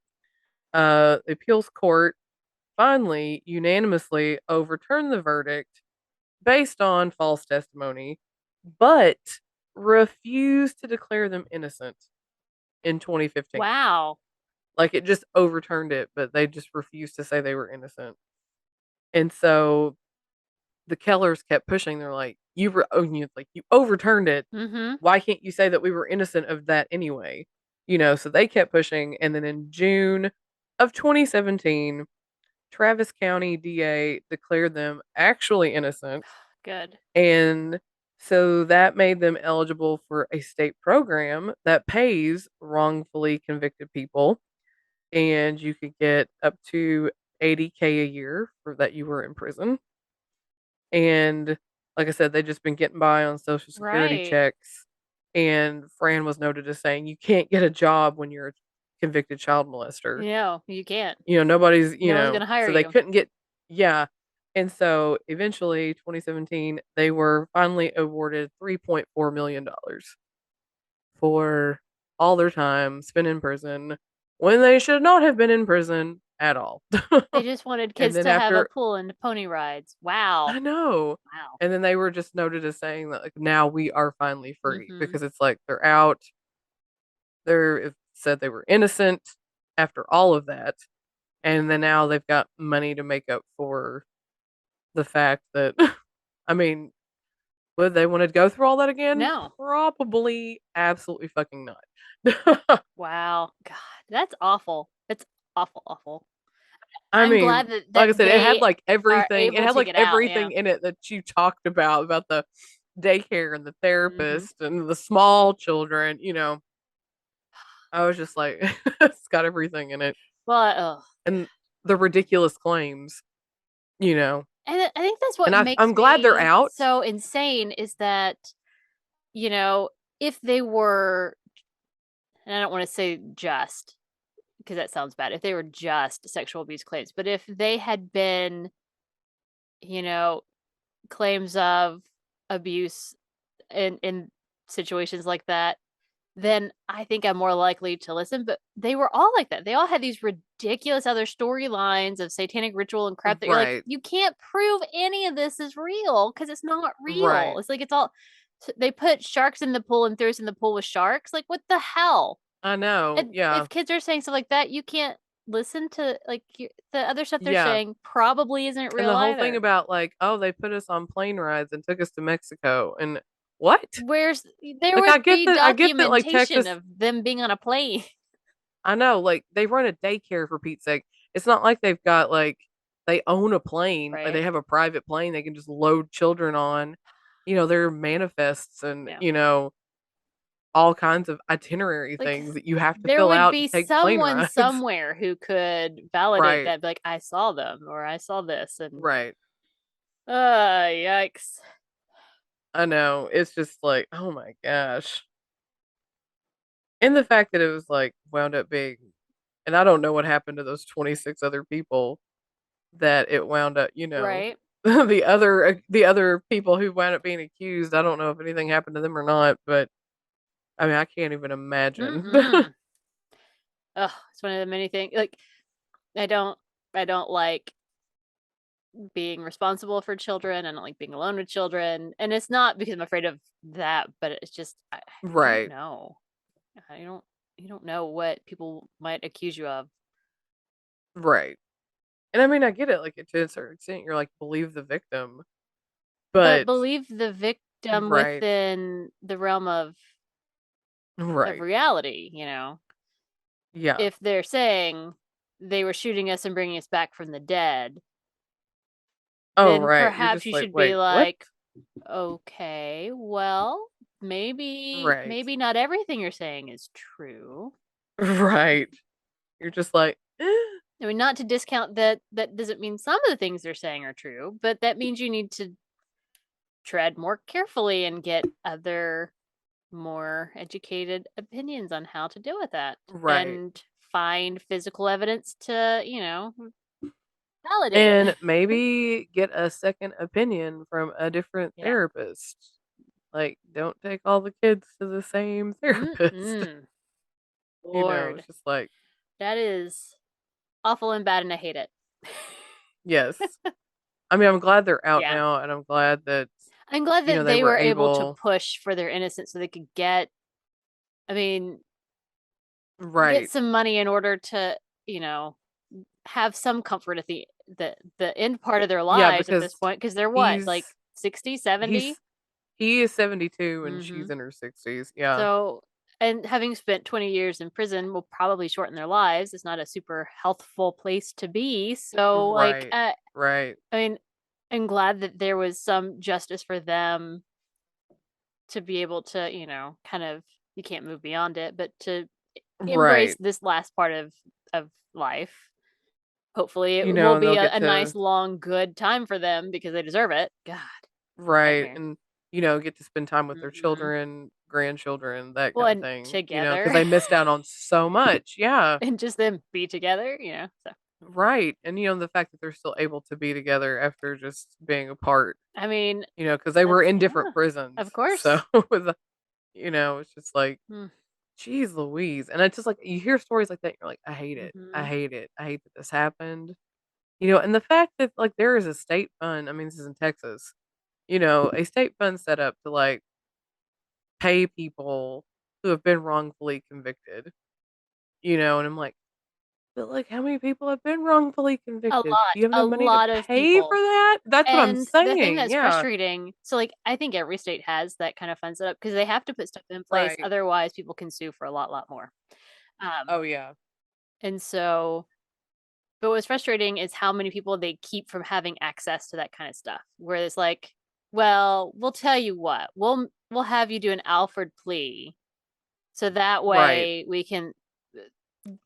the appeals court finally unanimously overturned the verdict based on false testimony, but refused to declare them innocent in 2015. Wow. Like it just overturned it, but they just refused to say they were innocent. And so the Kellers kept pushing. They're like, you overturned it. Mm-hmm. Why can't you say that we were innocent of that anyway? So they kept pushing. And then in June of 2017, Travis County DA declared them actually innocent. Good. And so that made them eligible for a state program that pays wrongfully convicted people. And you could get up to 80K a year for that you were in prison. And like I said, they've just been getting by on social security Right. checks. And Fran was noted as saying, you can't get a job when you're a convicted child molester. No, you can't. Nobody's, No one's gonna hire so they you. couldn't get, yeah. And so eventually, 2017, they were finally awarded $3.4 million for all their time spent in prison when they should not have been in prison at all. They just wanted And kids then to have a after, pool and pony rides. Wow. I know. Wow. And then they were just noted as saying that, like, now we are finally free Mm-hmm. because it's like they're out. They're said they were innocent after all of that. And then now they've got money to make up for the fact that, I mean, would they want to go through all that again? No. Probably absolutely fucking not. Wow. God, that's awful. That's awful, awful. I I'm mean, glad that like I said, it had they like are everything. It able had to like get out. Yeah. everything in it that you talked about the daycare and the Mm-hmm. therapist and the small children. I was just like, it's got everything in it, Well, oh. and the ridiculous claims. You know, And I think that's and what makes I'm glad they're me out. so insane is that, you know, if they were, and I don't want to say just because that sounds bad, if they were just sexual abuse claims, but if they had been, you know, claims of abuse in situations like that, then I think I'm more likely to listen. But they were all like that. They all had these ridiculous other storylines of satanic ritual and crap that you're like, Right, you can't prove any of this is real because it's not real. right. It's like it's all they put sharks in the pool and threw us in the pool with sharks. Like what the hell? I know. And Yeah, if kids are saying stuff like that, you can't listen to like the other stuff they're yeah. saying probably isn't And real the whole thing either. about like, oh, they put us on plane rides and took us to Mexico, and what? Where's there Like, would be I get that, like documentation Texas. of them being on a plane. I know, like they run a daycare for Pete's sake. It's not like they've got like they own a plane, like Right. they have a private plane they can just load children on. There are manifests and Yeah. all kinds of itinerary Like things that you have to there fill would out to be take plane someone rides. somewhere who could validate Right, that, like I saw them or I saw this, and right. yikes. I know. It's just like, oh my gosh. And the fact that it was like wound up being, and I don't know what happened to those 26 other people that it wound up, Right. the other people who wound up being accused. I don't know if anything happened to them or not, but I mean, I can't even imagine. Mm-mm. Oh, it's one of the many things. Like I don't, I don't like being responsible for children. I don't like being alone with children, and it's not because I'm afraid of that, but it's just you don't Right, know. I don't. You don't know what people might accuse you of. right. And I mean, I get it. Like to a certain extent, you're like believe the victim, But but believe the victim right, within the realm of right, reality. yeah. If they're saying they were shooting us and bringing us back from the dead, Oh, then right. You're perhaps just you like, should be wait, what? like, okay, well, Right, maybe not everything you're saying is true. right. You're just like, I mean, not to discount that doesn't mean some of the things they're saying are true, but that means you need to tread more carefully and get other more educated opinions on how to deal with that right. and find physical evidence to, validate it. And maybe get a second opinion from a different Yeah. therapist. Like, don't take all the kids to the same therapist. Mm-mm. Lord, It's just like, that is awful and bad, and I hate it. yes. I mean, I'm glad they're out Yeah. now, and I'm glad that, I'm glad that they they were were able to able, push for their innocence so they could I mean, get right, some money in order to, you know, have some comfort at the the end part of their Yeah, lives at because this point, because they're what, he's like 60, 70? he is 72 and Mm-hmm. she's in her 60s. Yeah. So, and having spent 20 years in prison will probably shorten their lives. It's not a super healthful place to be. So, like, Right. Right. I mean, I'm glad that there was some justice for them to be able to, kind of, you can't move beyond it, but to embrace Right. this last part of life. Hopefully, You it know, will and they'll be get a nice, to long, good time for them because they deserve it. God, right nightmare. and get to spend time with their Hmm. children, grandchildren, that Well, kind of and thing. Because together they missed out on so much. Yeah. and just them be together, So, Right. And the fact that they're still able to be together after just being apart, I mean, because they were that's, in different yeah, prisons. of So course. with it's just like, Mm-hmm. geez Louise. And it's just like you hear stories like that, you're like, I hate it. I Mm-hmm. hate it. I hate that this happened. And the fact that like there is a state fund, I mean, this is in Texas, a state fund set up to like pay people who have been wrongfully convicted, and I'm like, but like how many people have been wrongfully convicted? Do you have A enough money to lot of pay for people. that? That's what I'm And the thing saying. that's Yeah. frustrating, so like I think every state has that kind of fun setup because they have to put stuff in place, Right. otherwise people can sue for a lot more. Um, Oh yeah. and so, but what's frustrating is how many people they keep from having access to that kind of stuff. Where it's like, well, we'll tell you what, we'll have you do an Alfred plea, so that Right. way we can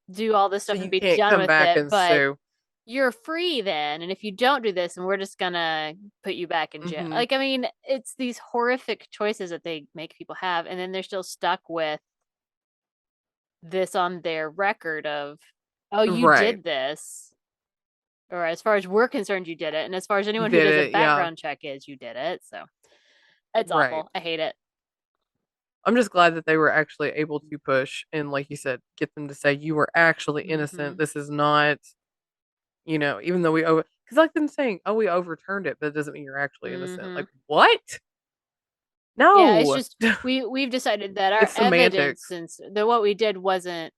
do all this So stuff and you be can't done come with back it. and But sue. you're free then, and if you don't do this, and we're just gonna put you back in jail. Mhm. Like, I mean, it's these horrific choices that they make people have, and then they're still stuck with this on their record of, oh, you Right. did this, or as far as we're concerned, you did it, and as far as You anyone who did does a it. Yeah. background check is, you did it. So it's Right. awful. I hate it. I'm just glad that they were actually able to push and, like you said, get them to say you were actually Mm-hmm. innocent. This is not, even though because like them saying, oh, we overturned it, but it doesn't mean you're actually innocent. Mm-hmm. Like what? Yeah, it's No. just we've decided that our It's evidence, semantics. since the what we did wasn't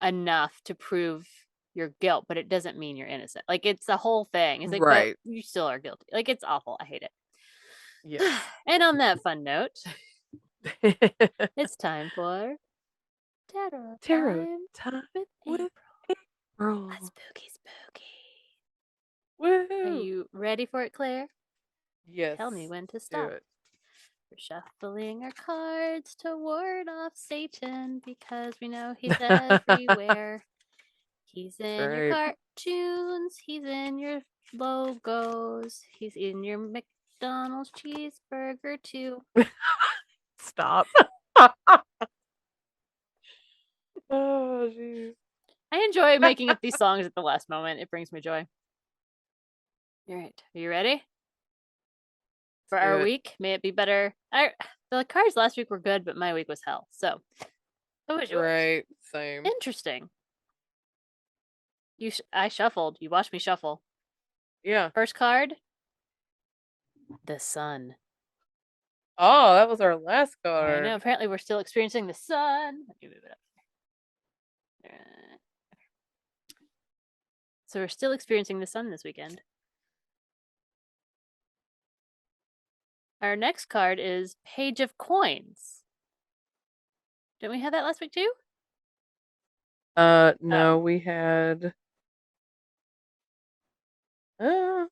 enough to prove your guilt, but it doesn't mean you're innocent. Like, it's the whole thing. It's like, but Right. you still are guilty. Like, it's awful. I hate it. Yes. And on that fun note, it's time for tarot Tarot time time with with April. A April. spooky, spooky. Are Woohoo! you ready for it, Claire? Yes. Tell me when to Do stop. it. We're shuffling our cards to ward off Satan because we know he's everywhere. He's That's in your right. cartoons. He's in your logos. He's in your McDonald's cheeseburger too. Stop. Oh, jeez. I enjoy making up these songs at the last moment. It brings me joy. All right, are you ready for Do our it. week? May it be better. The cards last week were good, but my week was hell. So, what was yours? Right. Same. Interesting. I shuffled. You watched me shuffle. Yeah. First card, the sun. Oh, that was our last I know. card. Apparently, we're still experiencing the sun. Let me move it up. So we're still experiencing the sun this weekend. Our next card is Page of Coins. Didn't we have that last week too? Oh. No, we had uh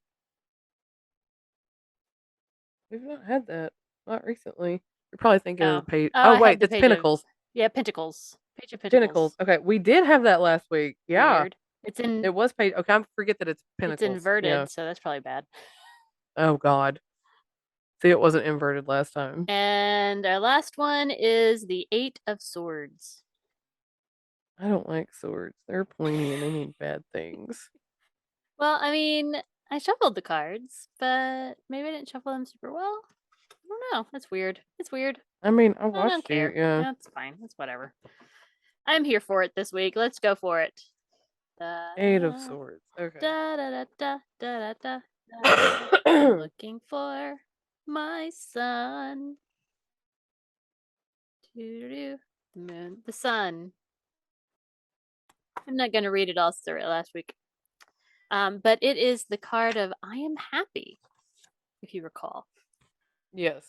we've not had that. Not recently. You're probably thinking of Oh. the page. Oh, Oh I had wait, the that's Page of, Pentacles. yeah, Pentacles. Page of Pentacles. Pentacles. Okay, we did have that last week. Yeah. Weird. It's in It was page. Okay, I forget that it's it's Pentacles. Yeah. inverted, so that's probably bad. Oh God. See, it wasn't inverted last time. And our last one is the Eight of Swords. I don't like swords. They're pointy and they mean bad things. Well, I mean, I shuffled the cards, but maybe I didn't shuffle them super well. I don't know. That's weird. It's weird. I mean, I I don't watched you. care. Yeah. That's fine. That's whatever. I'm here for it this week. Let's go for it. Da, Eight of Swords. Okay. da, da, da, da, da, da, da. I'm looking for my son. The moon, the sun. I'm not gonna read it all. Sorry, last week. But it is the card of I am happy, if you recall. Yes.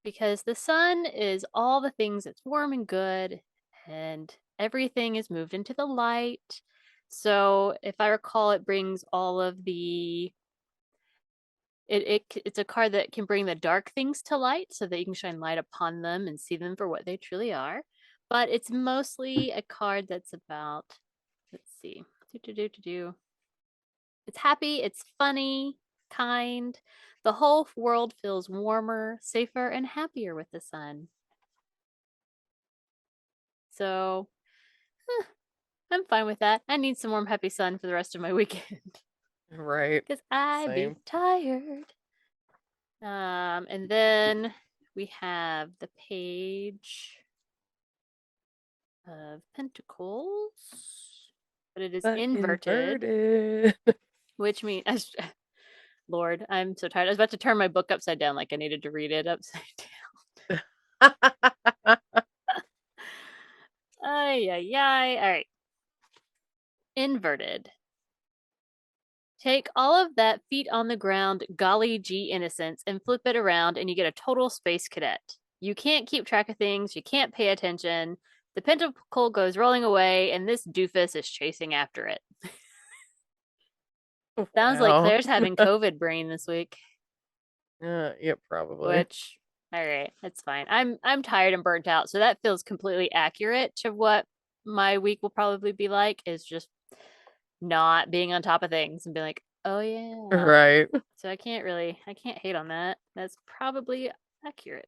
Because the sun is all the things that's warm and good, and everything is moved into the light. So if I recall, it brings all of the it's a card that can bring the dark things to light so that you can shine light upon them and see them for what they truly are. But it's mostly a card that's about, let's see, it's happy, it's funny, kind. The whole world feels warmer, safer, and happier with the sun. So I'm fine with that. I need some warm, happy sun for the rest of my weekend Right. because I be Same. tired. And then we have the Page of Pentacles, but it is But inverted, inverted. which means, Lord, I'm so tired. I was about to turn my book upside down, like I needed to read it upside down. Ay, ay, ay. All right. Inverted. Take all of that feet on the ground, golly gee innocence, and flip it around, and you get a total space cadet. You can't keep track of things, you can't pay attention. The pentacle goes rolling away, and this doofus is chasing after it. Sounds like Wow. Claire's having COVID brain this week. Yeah, probably. Which, all right, that's fine. I'm tired and burnt out, so that feels completely accurate to what my week will probably be like. Is just not being on top of things and being like, oh yeah. Right. So I can't hate on that. That's probably accurate.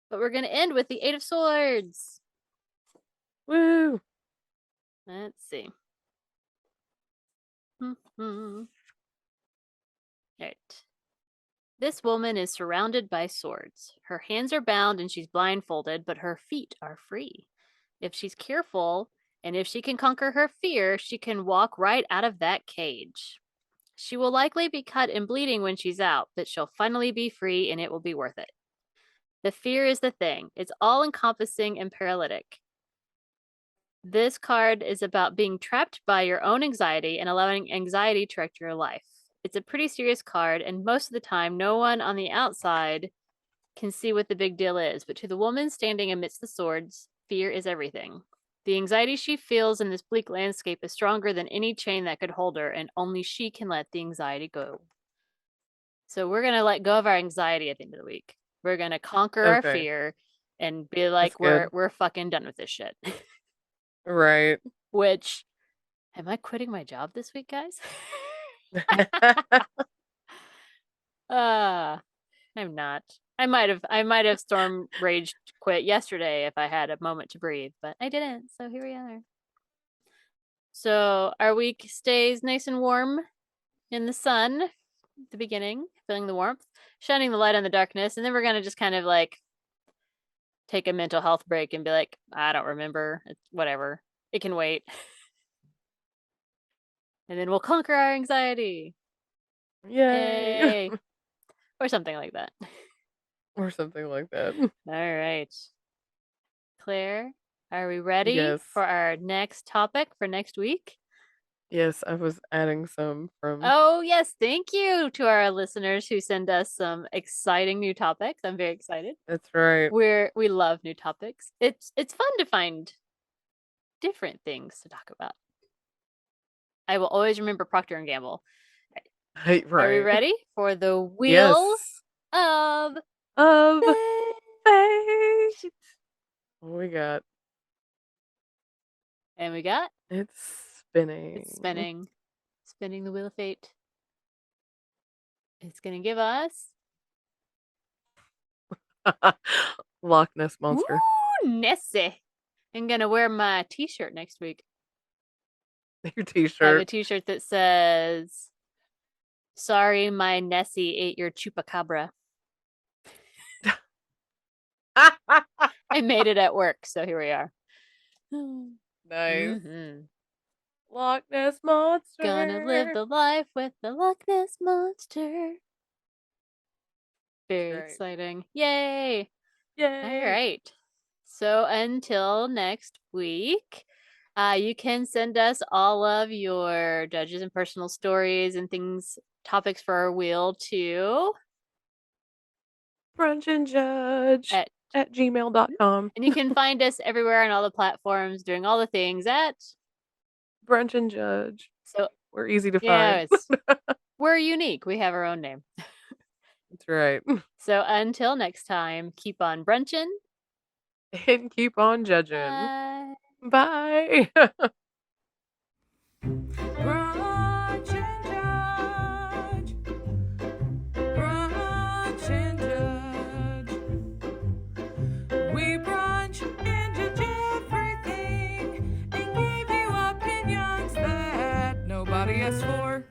But we're gonna end with the Eight of Swords. Woo. Let's see. All right. This woman is surrounded by swords. Her hands are bound and she's blindfolded, but her feet are free. If she's careful and if she can conquer her fear, she can walk right out of that cage. She will likely be cut and bleeding when she's out, but she'll finally be free and it will be worth it. The fear is the thing. It's all encompassing and paralytic. This card is about being trapped by your own anxiety and allowing anxiety to wreck your life. It's a pretty serious card, and most of the time, no one on the outside can see what the big deal is. But to the woman standing amidst the swords, fear is everything. The anxiety she feels in this bleak landscape is stronger than any chain that could hold her, and only she can let the anxiety go. So we're going to let go of our anxiety at the end of the week. We're going to conquer our Okay. fear and be That's like, good. we're fucking done with this shit. Right. Which, am I quitting my job this week, guys? uh I'm not. I might have storm raged quit yesterday if I had a moment to breathe, but I didn't. So here we are. So our week stays nice and warm in the sun at the beginning, feeling the warmth, shining the light on the darkness, and then we're gonna just kind of like take a mental health break and be like, I don't remember. It's whatever. It can wait. And then we'll conquer our anxiety. Yay. Yay. Or something like that. Or something like that. All right. Claire, are we ready Yes. for our next topic for next week? Yes, I was adding some from. Oh, yes. Thank you to our listeners who send us some exciting new topics. I'm very excited. That's right. We love new topics. It's fun to find different things to talk about. I will always remember Procter and Gamble. Right. Are we Right. ready for the wheel Yes. of Of fate? fate. What we got? And we got It's it's spinning. spinning the wheel of fate. It's gonna give us Loch Ness ooh monster. Nessie. I'm gonna wear my T-shirt next week. Your I have a T-shirt. T-shirt that says, "Sorry, my Nessie ate your chupacabra." I made it at work, so here we are. Nice. Mm-hmm. Loch Ness monster. Gonna live the life with the Loch Ness monster. That's Very right. exciting! Yay! All Yay. right. So until next week, You can send us all of your judges and personal stories and things, topics for our wheel to Brunch and Judge at at gmail.com. and you can find us everywhere on all the platforms doing all the things at Brunch and Judge. so We're easy to yeah, find. we're unique. We have our own name. That's right. So until next time, keep on brunching. And keep on judging. Bye. Bye. Brunch and Judge. Brunch and Judge. We brunch and judge everything and give you opinions that nobody asked for.